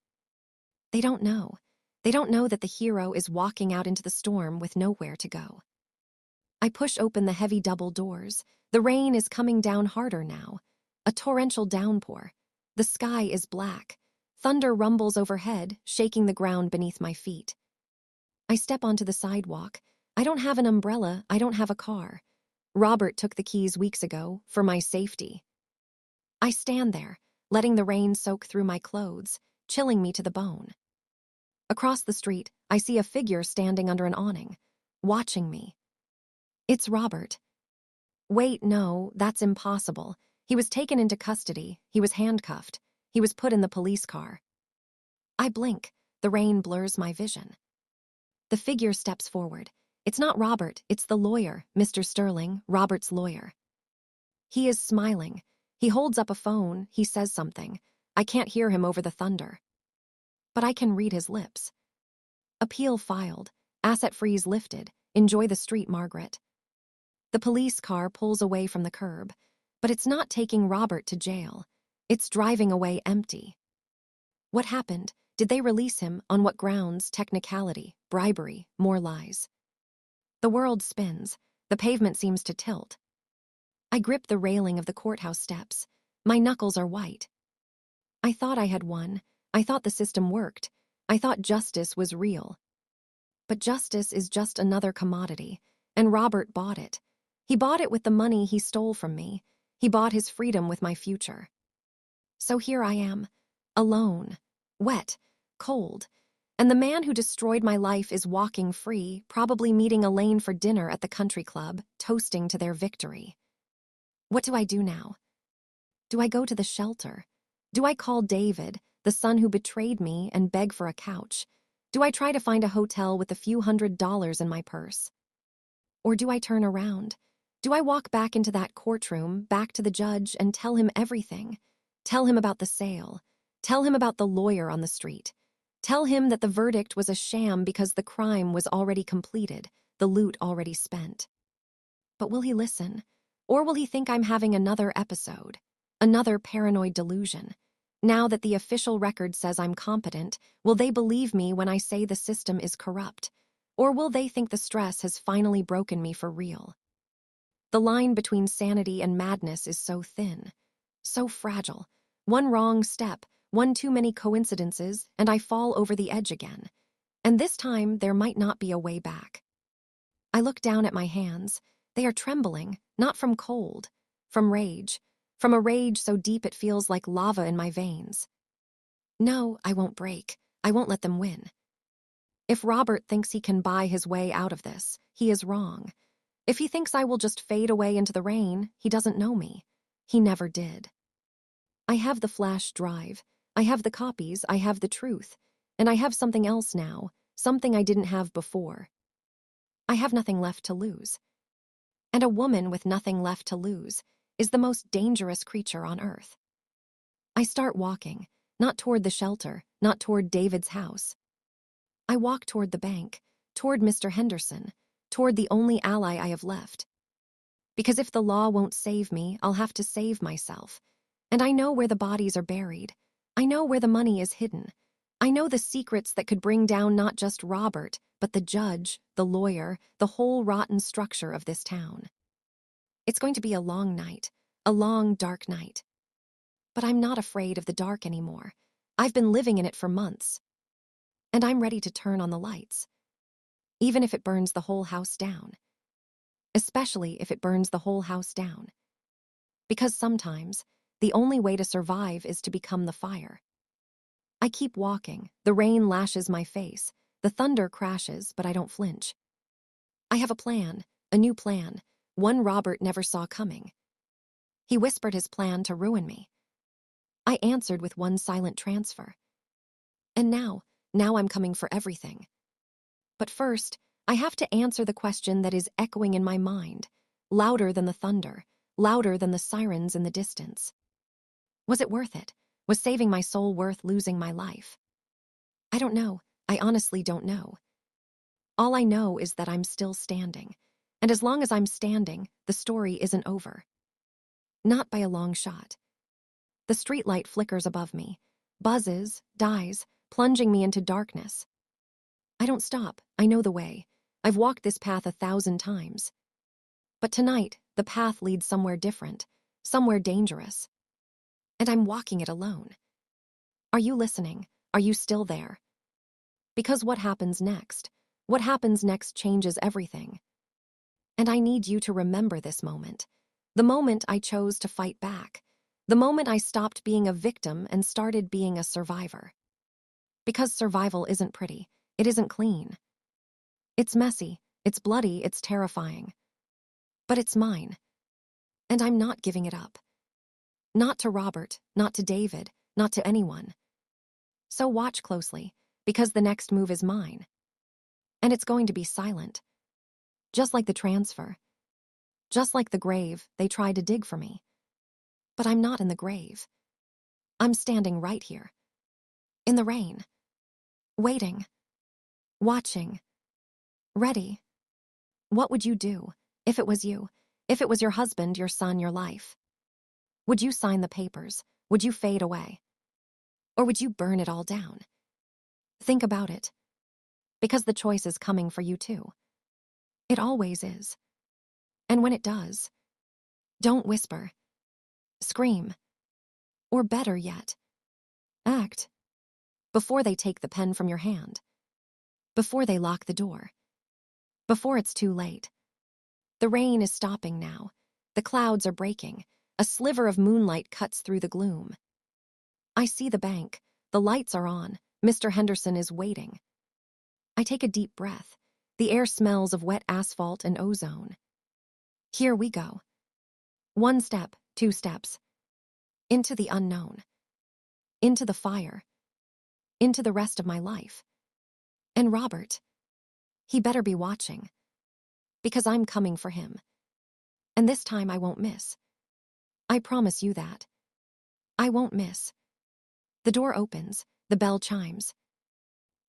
They don't know. They don't know that the hero is walking out into the storm with nowhere to go. I push open the heavy double doors. The rain is coming down harder now. A torrential downpour. The sky is black. Thunder rumbles overhead, shaking the ground beneath my feet. I step onto the sidewalk. I don't have an umbrella, I don't have a car. Robert took the keys weeks ago, for my safety. I stand there, letting the rain soak through my clothes, chilling me to the bone. Across the street, I see a figure standing under an awning, watching me. It's Robert. Wait, no, that's impossible. He was taken into custody, he was handcuffed, he was put in the police car. I blink, the rain blurs my vision. The figure steps forward. It's not Robert, it's the lawyer, Mr. Sterling, Robert's lawyer. He is smiling. He holds up a phone, he says something. I can't hear him over the thunder. But I can read his lips. Appeal filed. Asset freeze lifted. Enjoy the street, Margaret. The police car pulls away from the curb, but it's not taking Robert to jail. It's driving away empty. What happened? Did they release him? On what grounds? Technicality, bribery, more lies. The world spins. The pavement seems to tilt. I grip the railing of the courthouse steps. My knuckles are white. I thought I had won. I thought the system worked. I thought justice was real. But justice is just another commodity, and Robert bought it. He bought it with the money he stole from me. He bought his freedom with my future. So here I am, alone, wet, cold, and the man who destroyed my life is walking free, probably meeting Elaine for dinner at the country club, toasting to their victory. What do I do now? Do I go to the shelter? Do I call David, the son who betrayed me, and beg for a couch? Do I try to find a hotel with a few $100s in my purse? Or do I turn around? Do I walk back into that courtroom, back to the judge, and tell him everything? Tell him about the sale. Tell him about the lawyer on the street. Tell him that the verdict was a sham because the crime was already completed, the loot already spent. But will he listen? Or will he think I'm having another episode? Another paranoid delusion? Now that the official record says I'm competent, will they believe me when I say the system is corrupt? Or will they think the stress has finally broken me for real? The line between sanity and madness is so thin, so fragile. One wrong step, one too many coincidences, and I fall over the edge again. And this time, there might not be a way back. I look down at my hands. They are trembling, not from cold, from rage. From a rage so deep it feels like lava in my veins. No, I won't break. I won't let them win. If Robert thinks he can buy his way out of this, he is wrong. If he thinks I will just fade away into the rain, he doesn't know me. He never did. I have the flash drive. I have the copies. I have the truth. And I have something else now, something I didn't have before. I have nothing left to lose. And a woman with nothing left to lose is the most dangerous creature on earth. I start walking, not toward the shelter, not toward David's house. I walk toward the bank, toward Mr. Henderson, toward the only ally I have left. Because if the law won't save me, I'll have to save myself. And I know where the bodies are buried. I know where the money is hidden. I know the secrets that could bring down not just Robert, but the judge, the lawyer, the whole rotten structure of this town. It's going to be a long night, a long, dark night. But I'm not afraid of the dark anymore. I've been living in it for months. And I'm ready to turn on the lights. Even if it burns the whole house down. Especially if it burns the whole house down. Because sometimes, the only way to survive is to become the fire. I keep walking. The rain lashes my face. The thunder crashes, but I don't flinch. I have a plan, a new plan, one Robert never saw coming. He whispered his plan to ruin me. I answered with one silent transfer. And now I'm coming for everything. But first, I have to answer the question that is echoing in my mind, louder than the thunder, louder than the sirens in the distance. Was it worth it? Was saving my soul worth losing my life? I don't know. I honestly don't know. All I know is that I'm still standing. And as long as I'm standing, the story isn't over. Not by a long shot. The streetlight flickers above me, buzzes, dies, plunging me into darkness. I don't stop. I know the way. I've walked this path 1,000 times. But tonight, the path leads somewhere different, somewhere dangerous. And I'm walking it alone. Are you listening? Are you still there? Because what happens next? What happens next changes everything. And I need you to remember this moment. The moment I chose to fight back. The moment I stopped being a victim and started being a survivor. Because survival isn't pretty. It isn't clean. It's messy. It's bloody. It's terrifying. But it's mine. And I'm not giving it up. Not to Robert, not to David, not to anyone. So watch closely, because the next move is mine. And it's going to be silent. Just like the transfer. Just like the grave they tried to dig for me. But I'm not in the grave. I'm standing right here. In the rain. Waiting. Watching. Ready. What would you do if it was you? If it was your husband, your son, your life? Would you sign the papers? Would you fade away? Or would you burn it all down? Think about it. Because the choice is coming for you too. It always is. And when it does, don't whisper. Scream. Or better yet, act. Before they take the pen from your hand. Before they lock the door. Before it's too late. The rain is stopping now. The clouds are breaking. A sliver of moonlight cuts through the gloom. I see the bank. The lights are on. Mr. Henderson is waiting. I take a deep breath. The air smells of wet asphalt and ozone. Here we go. 1 step, 2 steps. Into the unknown. Into the fire. Into the rest of my life. And Robert, he better be watching. Because I'm coming for him. And this time I won't miss. I promise you that. I won't miss. The door opens. The bell chimes.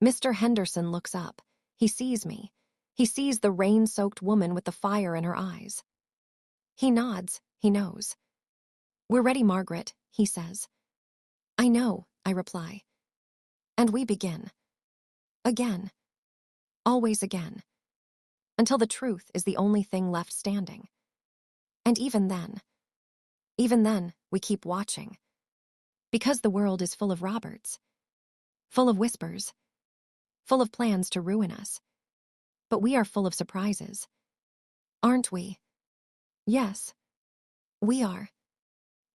Mr. Henderson looks up. He sees me. He sees the rain-soaked woman with the fire in her eyes. He nods. He knows. We're ready, Margaret, he says. I know, I reply. And we begin. Again. Always again. Until the truth is the only thing left standing. And even then, we keep watching. Because the world is full of Roberts. Full of whispers. Full of plans to ruin us. But we are full of surprises. Aren't we? Yes. We are.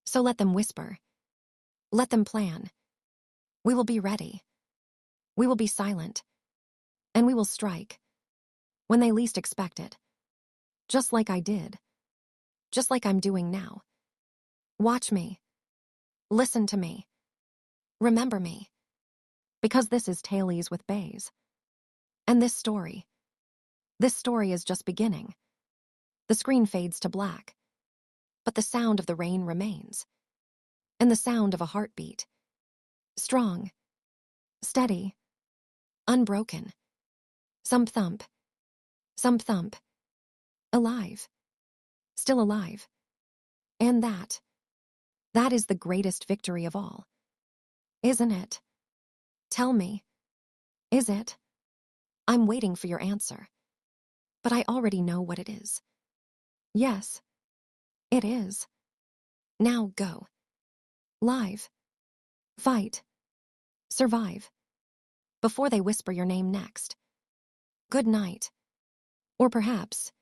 So let them whisper. Let them plan. We will be ready. We will be silent. And we will strike. When they least expect it. Just like I did. Just like I'm doing now. Watch me. Listen to me. Remember me. Because this is Tales with Baze. And this story is just beginning. The screen fades to black. But the sound of the rain remains. And the sound of a heartbeat. Strong. Steady. Unbroken. Some thump. Some thump. Alive. Still alive. And that is the greatest victory of all. Isn't it? Tell me. Is it? I'm waiting for your answer. But I already know what it is. Yes. It is. Now go. Live. Fight. Survive. Before they whisper your name next. Good night. Or perhaps,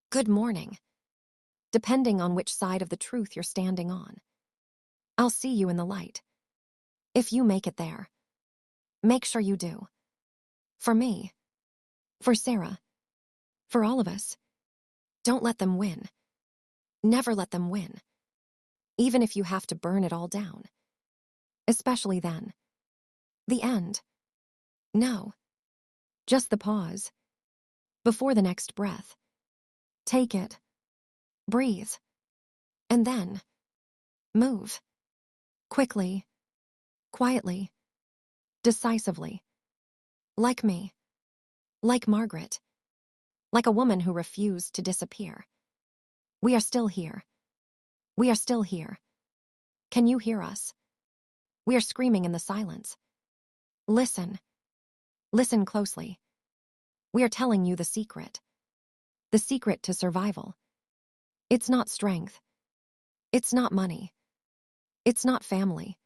good morning. Depending on which side of the truth you're standing on. I'll see you in the light. If you make it there. Make sure you do. For me. For Sarah. For all of us. Don't let them win. Never let them win. Even if you have to burn it all down. Especially then. The end. No. Just the pause. Before the next breath. Take it. Breathe. And then. Move. Quickly. Quietly. Decisively. Like me. Like Margaret. Like a woman who refused to disappear. We are still here. We are still here. Can you hear us? We are screaming in the silence. Listen. Listen closely. We are telling you the secret. The secret to survival. It's not strength. It's not money. It's not family.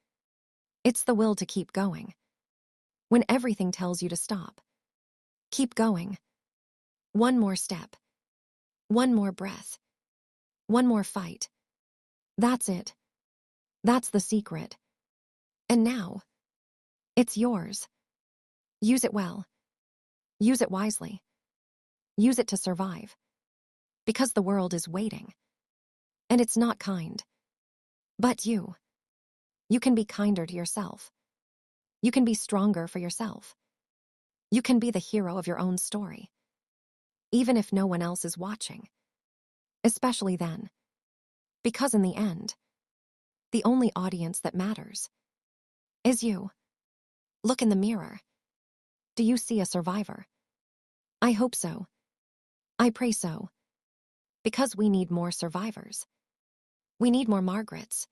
It's the will to keep going. When everything tells you to stop. Keep going. One more step. One more breath. One more fight. That's it. That's the secret. And now, it's yours. Use it well. Use it wisely. Use it to survive. Because the world is waiting. And it's not kind. But you. You can be kinder to yourself. You can be stronger for yourself. You can be the hero of your own story. Even if no one else is watching. Especially then. Because in the end, the only audience that matters is you. Look in the mirror. Do you see a survivor? I hope so. I pray so. Because we need more survivors. We need more Margarets.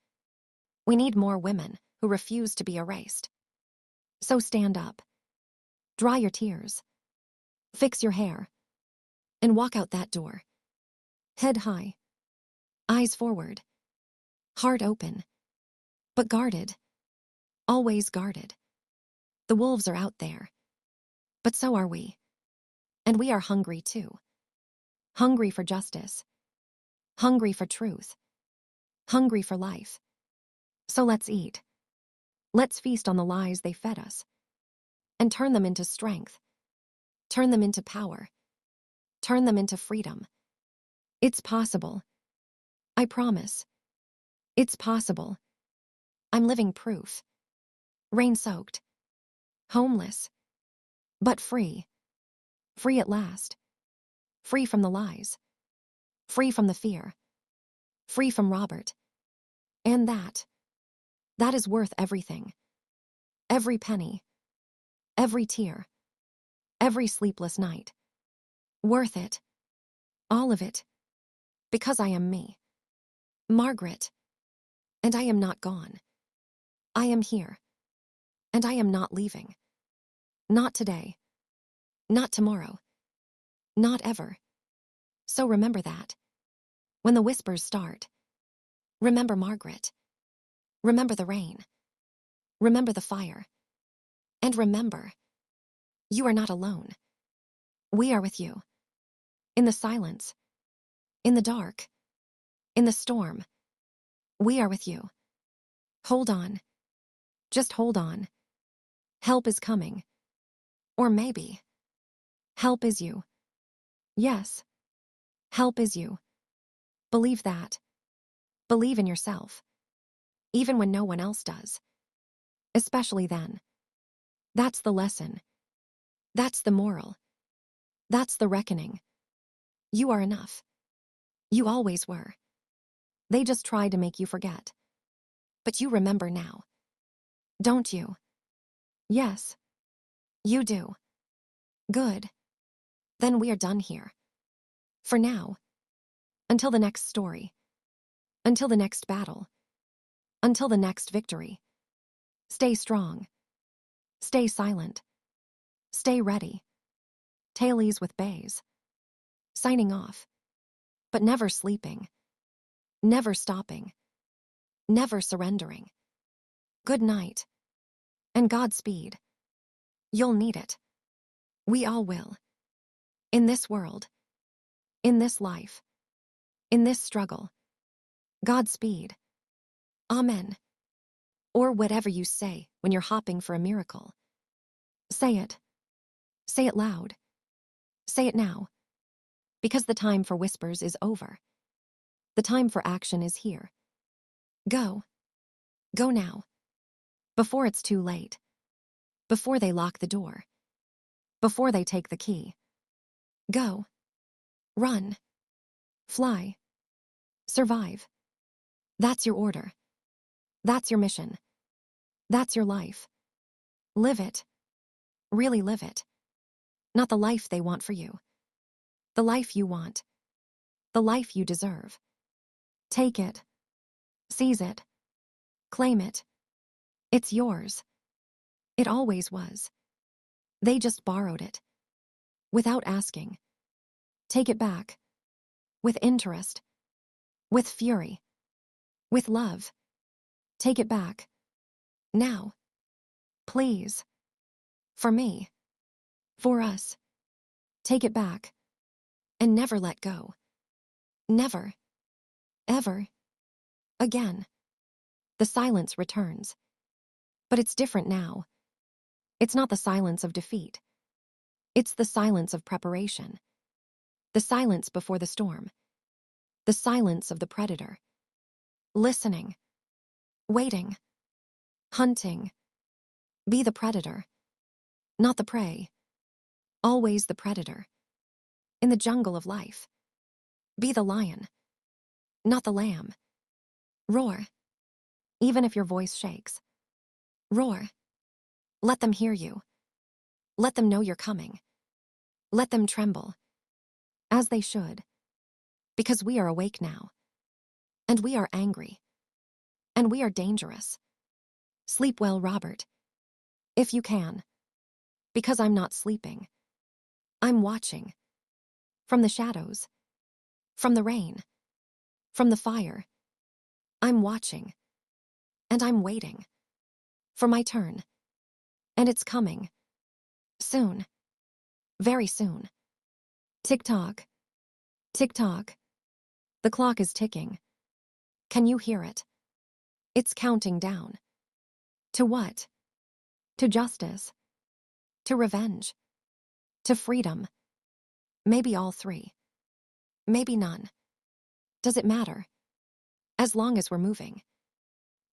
We need more women who refuse to be erased. So stand up. Dry your tears. Fix your hair. And walk out that door. Head high. Eyes forward. Heart open. But guarded. Always guarded. The wolves are out there. But so are we. And we are hungry too. Hungry for justice. Hungry for truth. Hungry for life. So let's eat. Let's feast on the lies they fed us. And turn them into strength. Turn them into power. Turn them into freedom. It's possible. I promise. It's possible. I'm living proof. Rain-soaked. Homeless. But free. Free at last. Free from the lies. Free from the fear. Free from Robert. And that is worth everything. Every penny. Every tear. Every sleepless night. Worth it. All of it. Because I am me. Margaret. And I am not gone. I am here. And I am not leaving. Not today. Not tomorrow. Not ever. So remember that. When the whispers start. Remember Margaret. Remember the rain. Remember the fire. And remember, you are not alone. We are with you. In the silence. In the dark. In the storm. We are with you. Hold on. Just hold on. Help is coming. Or maybe. Help is you. Yes. Help is you. Believe that. Believe in yourself. Even when no one else does. Especially then. That's the lesson. That's the moral. That's the reckoning. You are enough. You always were. They just tried to make you forget. But you remember now. Don't you? Yes. You do. Good. Then we are done here. For now. Until the next story. Until the next battle. Until the next victory. Stay strong. Stay silent. Stay ready. Tailies with Baze. Signing off. But never sleeping. Never stopping. Never surrendering. Good night. And Godspeed. You'll need it. We all will. In this world. In this life. In this struggle. Godspeed. Amen. Or whatever you say when you're hopping for a miracle. Say it. Say it loud. Say it now. Because the time for whispers is over. The time for action is here. Go. Go now. Before it's too late. Before they lock the door. Before they take the key. Go. Run. Fly. Survive. That's your order. That's your mission. That's your life. Live it. Really live it. Not the life they want for you. The life you want. The life you deserve. Take it. Seize it. Claim it. It's yours. It always was. They just borrowed it. Without asking. Take it back. With interest. With fury. With love. Take it back. Now. Please. For me. For us. Take it back. And never let go. Never. Ever. Again. The silence returns. But it's different now. It's not the silence of defeat. It's the silence of preparation. The silence before the storm. The silence of the predator. Listening. Waiting. Hunting. Be the predator. Not the prey. Always the predator. In the jungle of life. Be the lion. Not the lamb. Roar. Even if your voice shakes. Roar. Let them hear you. Let them know you're coming. Let them tremble. As they should. Because we are awake now. And we are angry. And we are dangerous. Sleep well, Robert. If you can. Because I'm not sleeping. I'm watching. From the shadows. From the rain. From the fire. I'm watching. And I'm waiting. For my turn. And it's coming. Soon. Very soon. Tick-tock. Tick-tock. The clock is ticking. Can you hear it? It's counting down. To what? To justice. To revenge. To freedom. Maybe all three. Maybe none. Does it matter? As long as we're moving.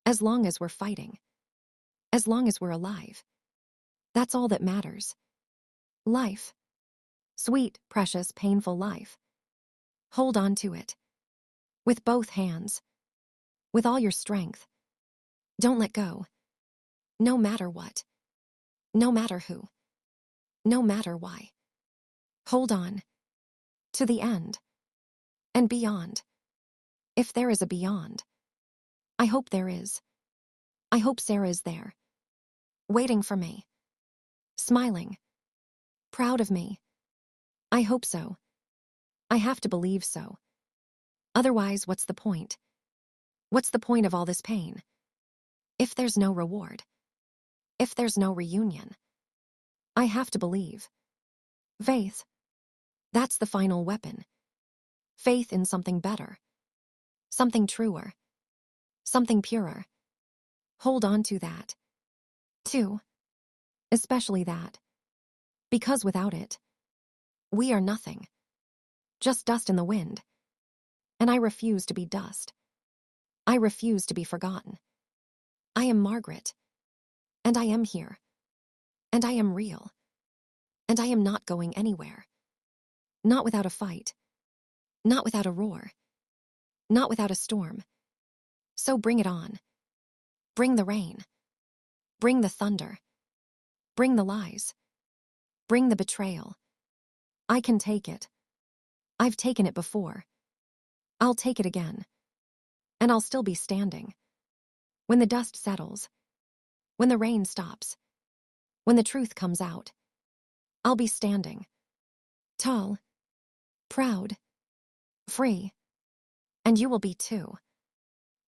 As long as we're fighting. As long as we're alive. That's all that matters. Life. Sweet, precious, painful life. Hold on to it. With both hands. With all your strength. Don't let go. No matter what. No matter who. No matter why. Hold on. To the end. And beyond. If there is a beyond. I hope there is. I hope Sarah is there. Waiting for me. Smiling. Proud of me. I hope so. I have to believe so. Otherwise, what's the point? What's the point of all this pain? If there's no reward. If there's no reunion. I have to believe. Faith. That's the final weapon. Faith in something better. Something truer. Something purer. Hold on to that. Too. Especially that. Because without it, we are nothing. Just dust in the wind. And I refuse to be dust. I refuse to be forgotten. I am Margaret. And I am here. And I am real. And I am not going anywhere. Not without a fight. Not without a roar. Not without a storm. So bring it on. Bring the rain. Bring the thunder. Bring the lies. Bring the betrayal. I can take it. I've taken it before. I'll take it again. And I'll still be standing. When the dust settles. When the rain stops. When the truth comes out. I'll be standing. Tall. Proud. Free. And you will be too.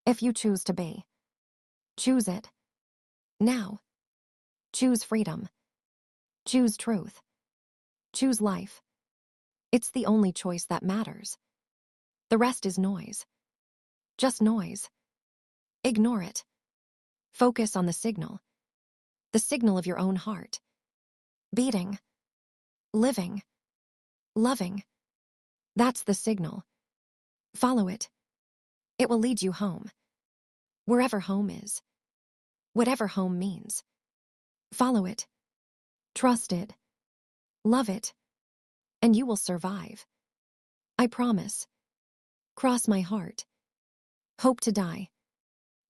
If you choose to be. Choose it. Now. Choose freedom. Choose truth. Choose life. It's the only choice that matters. The rest is noise. Just noise. Ignore it. Focus on the signal. The signal of your own heart. Beating. Living. Loving. That's the signal. Follow it. It will lead you home. Wherever home is. Whatever home means. Follow it. Trust it. Love it. And you will survive. I promise. Cross my heart. Hope to die.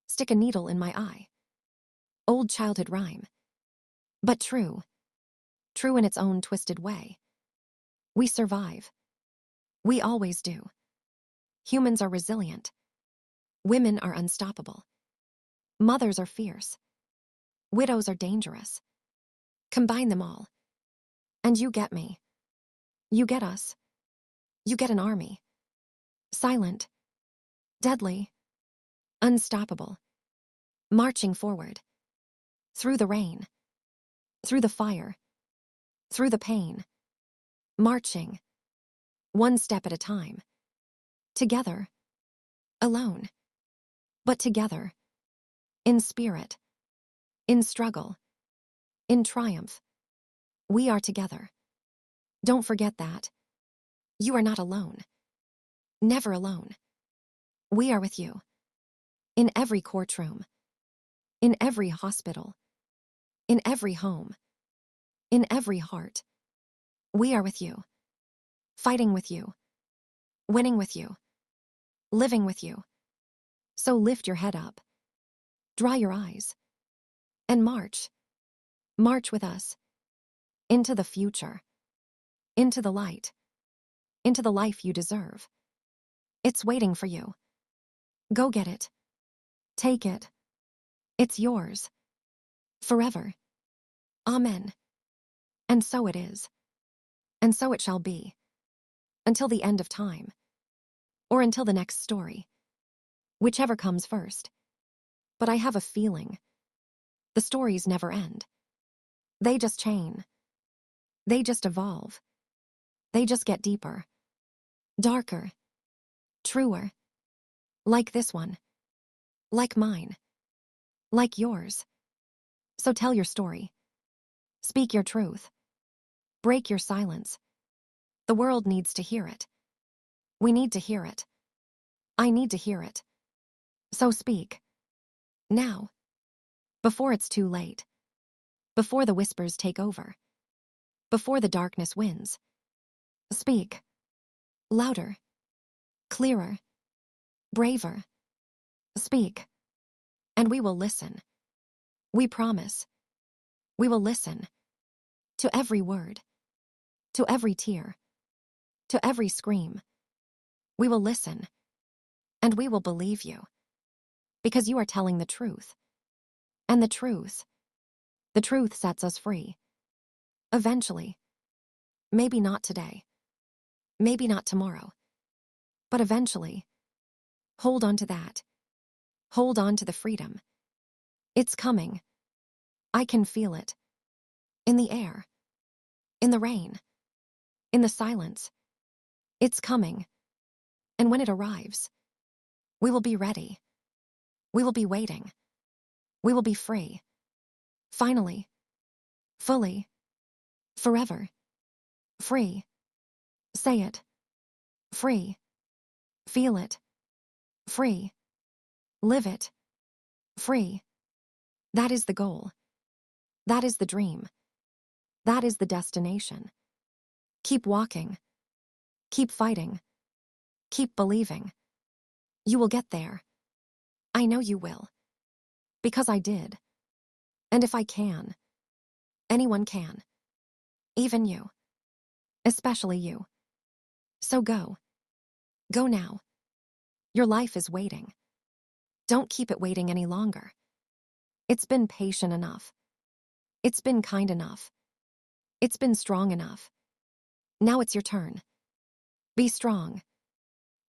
Stick a needle in my eye. Old childhood rhyme. But true. True in its own twisted way. We survive. We always do. Humans are resilient. Women are unstoppable. Mothers are fierce. Widows are dangerous. Combine them all. And you get me. You get us. You get an army. Silent. Deadly. Unstoppable. Marching forward. Through the rain. Through the fire. Through the pain. Marching. One step at a time. Together. Alone. But together. In spirit. In struggle. In triumph. We are together. Don't forget that. You are not alone. Never alone. We are with you. In every courtroom. In every hospital. In every home. In every heart. We are with you. Fighting with you. Winning with you. Living with you. So lift your head up. Dry your eyes. And march. March with us. Into the future. Into the light. Into the life you deserve. It's waiting for you. Go get it. Take it. It's yours. Forever. Amen. And so it is. And so it shall be. Until the end of time. Or until the next story. Whichever comes first. But I have a feeling. The stories never end. They just chain. They just evolve. They just get deeper. Darker. Truer. Like this one. Like mine. Like yours. So tell your story. Speak your truth. Break your silence. The world needs to hear it. We need to hear it. I need to hear it. So speak. Now. Before it's too late. Before the whispers take over. Before the darkness wins. Speak. Louder. Clearer. Braver. Speak. And we will listen. We promise. We will listen. To every word. To every tear. To every scream. We will listen. And we will believe you. Because you are telling the truth. And the truth sets us free. Eventually. Maybe not today. Maybe not tomorrow. But eventually. Hold on to that. Hold on to the freedom. It's coming. I can feel it. In the air. In the rain. In the silence. It's coming. And when it arrives, we will be ready. We will be waiting. We will be free. Finally. Fully. Forever. Free. Say it. Free. Feel it. Free. Live it. Free. That is the goal. That is the dream. That is the destination. Keep walking. Keep fighting. Keep believing. You will get there. I know you will. Because I did. And if I can, anyone can. Even you. Especially you. So go. Go now. Your life is waiting. Don't keep it waiting any longer. It's been patient enough. It's been kind enough. It's been strong enough. Now it's your turn. Be strong.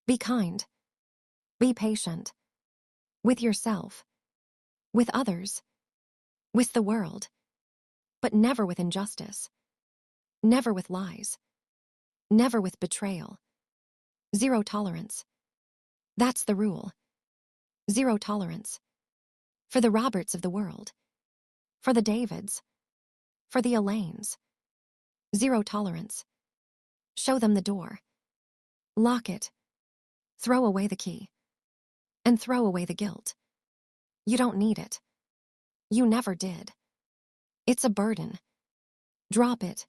Be kind. Be patient. With yourself. With others. With the world. But never with injustice. Never with lies. Never with betrayal. Zero tolerance. That's the rule. Zero tolerance. For the Roberts of the world. For the Davids. For the Elaines. Zero tolerance. Show them the door. Lock it. Throw away the key. And throw away the guilt. You don't need it. You never did. It's a burden. Drop it.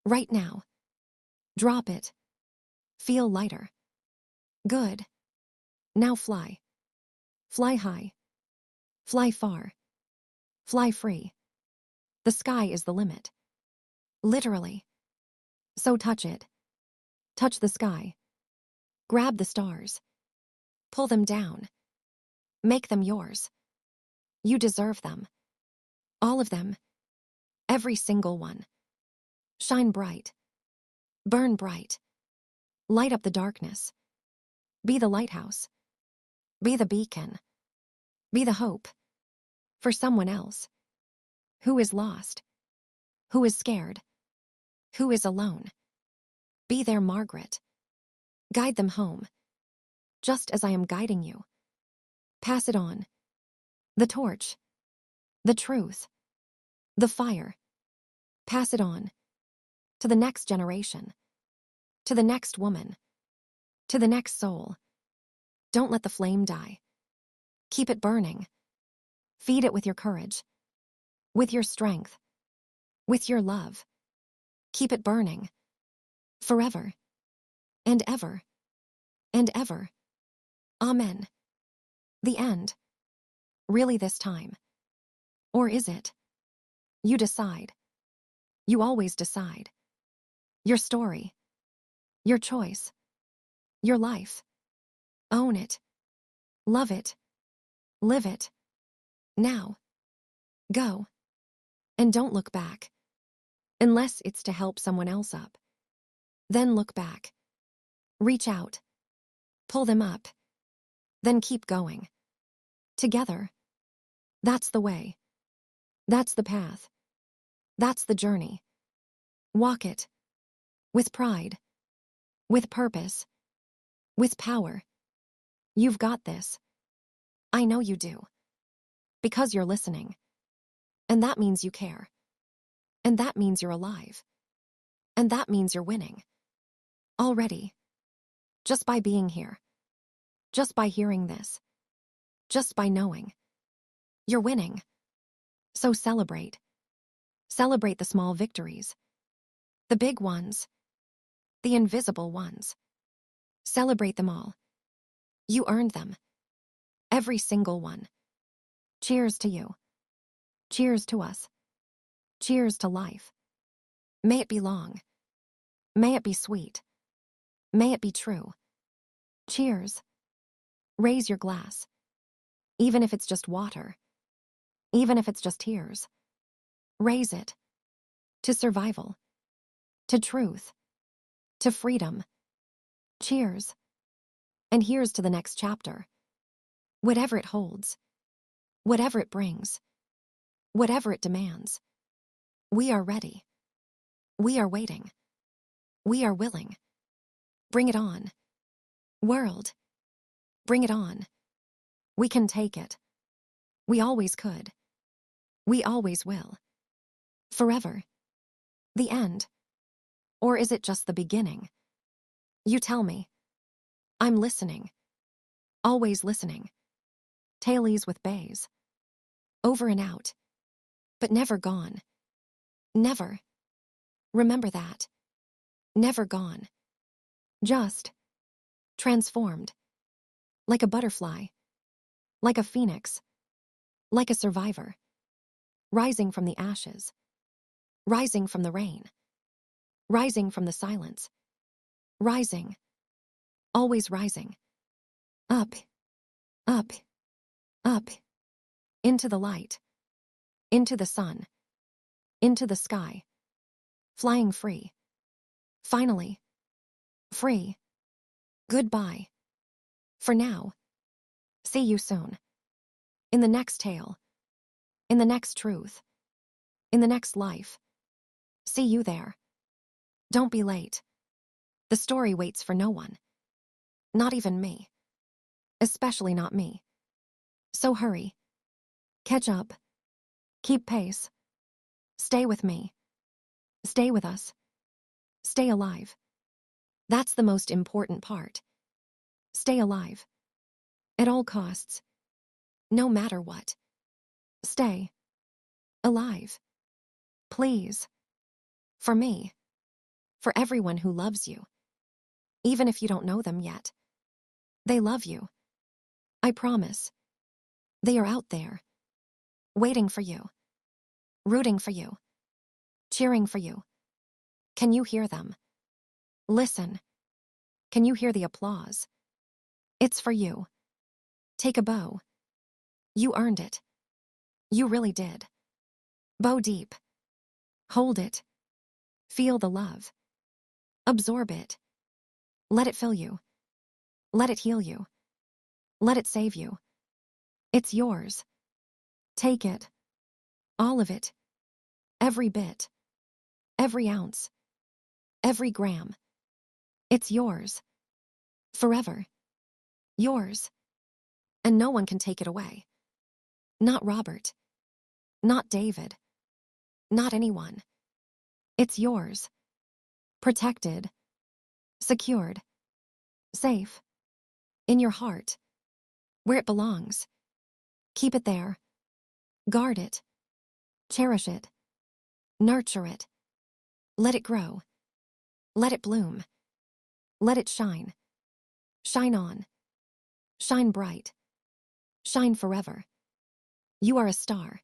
Right now. Drop it. Feel lighter. Good. Now fly. Fly high. Fly far. Fly free. The sky is the limit. Literally. So touch it. Touch the sky. Grab the stars. Pull them down. Make them yours. You deserve them. All of them. Every single one. Shine bright. Burn bright. Light up the darkness. Be the lighthouse. Be the beacon. Be the hope. For someone else. Who is lost. Who is scared. Who is alone. Be there, Margaret. Guide them home. Just as I am guiding you. Pass it on. The torch. The truth. The fire. Pass it on. To the next generation. To the next woman. To the next soul. Don't let the flame die. Keep it burning. Feed it with your courage. With your strength. With your love. Keep it burning. Forever. And ever. And ever. Amen. The end. Really this time. Or is it? You decide. You always decide. Your story. Your choice. Your life. Own it. Love it. Live it. Now. Go. And don't look back. Unless it's to help someone else up. Then look back. Reach out. Pull them up. Then keep going. Together. That's the way. That's the path. That's the journey. Walk it. With pride. With purpose. With power. You've got this. I know you do. Because you're listening. And that means you care. And that means you're alive. And that means you're winning. Already. Just by being here. Just by hearing this. Just by knowing. You're winning. So celebrate. Celebrate the small victories. The big ones. The invisible ones. Celebrate them all. You earned them. Every single one. Cheers to you. Cheers to us. Cheers to life. May it be long. May it be sweet. May it be true. Cheers. Raise your glass. Even if it's just water. Even if it's just tears. Raise it. To survival. To truth. To freedom. Cheers. And here's to the next chapter. Whatever it holds. Whatever it brings. Whatever it demands. We are ready. We are waiting. We are willing. Bring it on. World. Bring it on. We can take it. We always could. We always will. Forever. The end. Or is it just the beginning? You tell me. I'm listening. Always listening. Tailies with Baze. Over and out. But never gone. Never. Remember that. Never gone. Just. Transformed. Like a butterfly. Like a phoenix. Like a survivor. Rising from the ashes. Rising from the rain. Rising from the silence. Rising. Always rising. Up. Up. Up. Into the light. Into the sun. Into the sky. Flying free. Finally. Free. Goodbye. For now. See you soon. In the next tale. In the next truth. In the next life. See you there. Don't be late. The story waits for no one. Not even me. Especially not me. So hurry. Catch up. Keep pace. Stay with me. Stay with us. Stay alive. That's the most important part. Stay alive. At all costs. No matter what. Stay. Alive. Please. For me. For everyone who loves you. Even if you don't know them yet. They love you. I promise. They are out there. Waiting for you. Rooting for you. Cheering for you. Can you hear them? Listen. Can you hear the applause? It's for you. Take a bow. You earned it. You really did. Bow deep. Hold it. Feel the love. Absorb it. Let it fill you. Let it heal you. Let it save you. It's yours. Take it. All of it. Every bit. Every ounce. Every gram. It's yours. Forever. Yours. And no one can take it away. Not Robert. Not David. Not anyone. It's yours. Protected. Secured. Safe. In your heart. Where it belongs. Keep it there. Guard it. Cherish it. Nurture it. Let it grow. Let it bloom. Let it shine. Shine on. Shine bright. Shine forever. You are a star.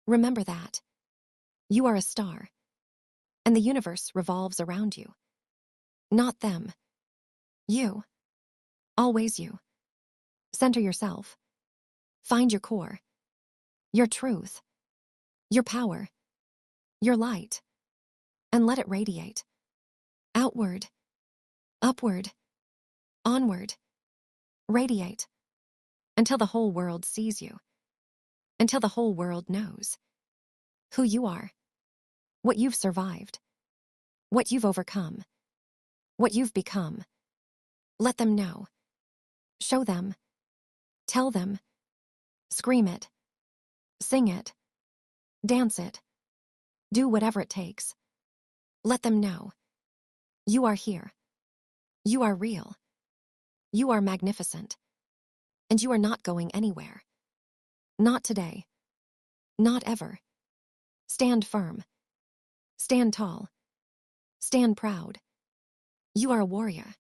Remember that. You are a star. And the universe revolves around you. Not them. You. Always you. Center yourself. Find your core. Your truth. Your power. Your light. And let it radiate. Outward. Upward. Onward. Radiate. Until the whole world sees you. Until the whole world knows who you are. What you've survived. What you've overcome. What you've become. Let them know. Show them. Tell them. Scream it. Sing it. Dance it. Do whatever it takes. Let them know. You are here. You are real. You are magnificent. And you are not going anywhere. Not today. Not ever. Stand firm. Stand tall. Stand proud. You are a warrior.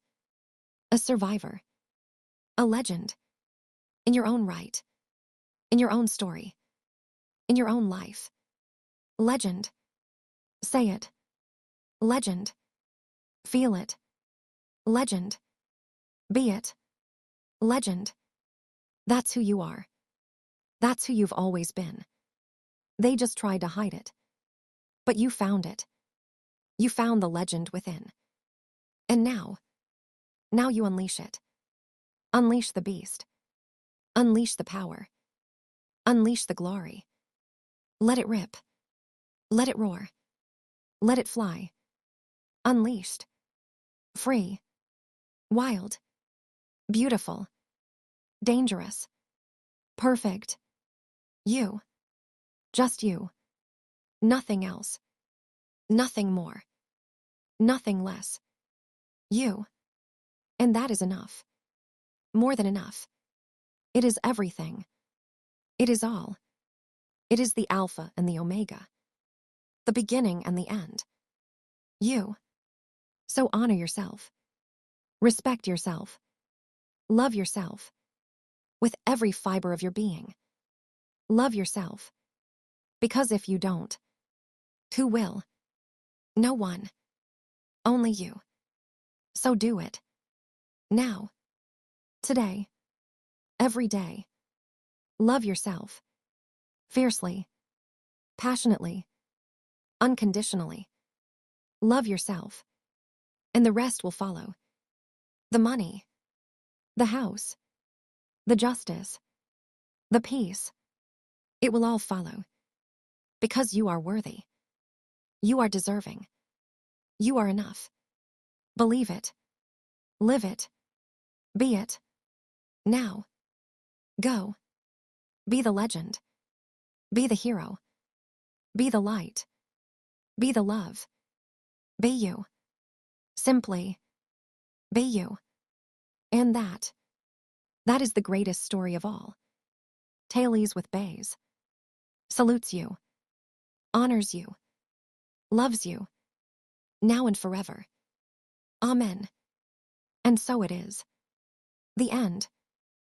A survivor. A legend. In your own right. In your own story. In your own life. Legend. Say it. Legend. Feel it. Legend. Be it. Legend. That's who you are. That's who you've always been. They just tried to hide it. But you found it. You found the legend within. And now you unleash it. Unleash the beast. Unleash the power. Unleash the glory. Let it rip. Let it roar. Let it fly. Unleashed. Free. Wild. Beautiful. Dangerous. Perfect. You. Just you. Nothing else. Nothing more. Nothing less. You. And that is enough. More than enough. It is everything. It is all. It is the Alpha and the Omega. The beginning and the end. You. So honor yourself. Respect yourself. Love yourself. With every fiber of your being. Love yourself. Because if you don't, who will? No one. Only you. So do it. Now. Today. Every day. Love yourself. Fiercely. Passionately. Unconditionally. Love yourself. And the rest will follow. The money. The house. The justice. The peace. It will all follow. Because you are worthy. You are deserving. You are enough. Believe it. Live it. Be it. Now. Go. Be the legend. Be the hero. Be the light. Be the love. Be you. Simply. Be you. And that is the greatest story of all. Tailies with Baze. Salutes you. Honors you. Loves you. Now and forever. Amen. And so it is. The end.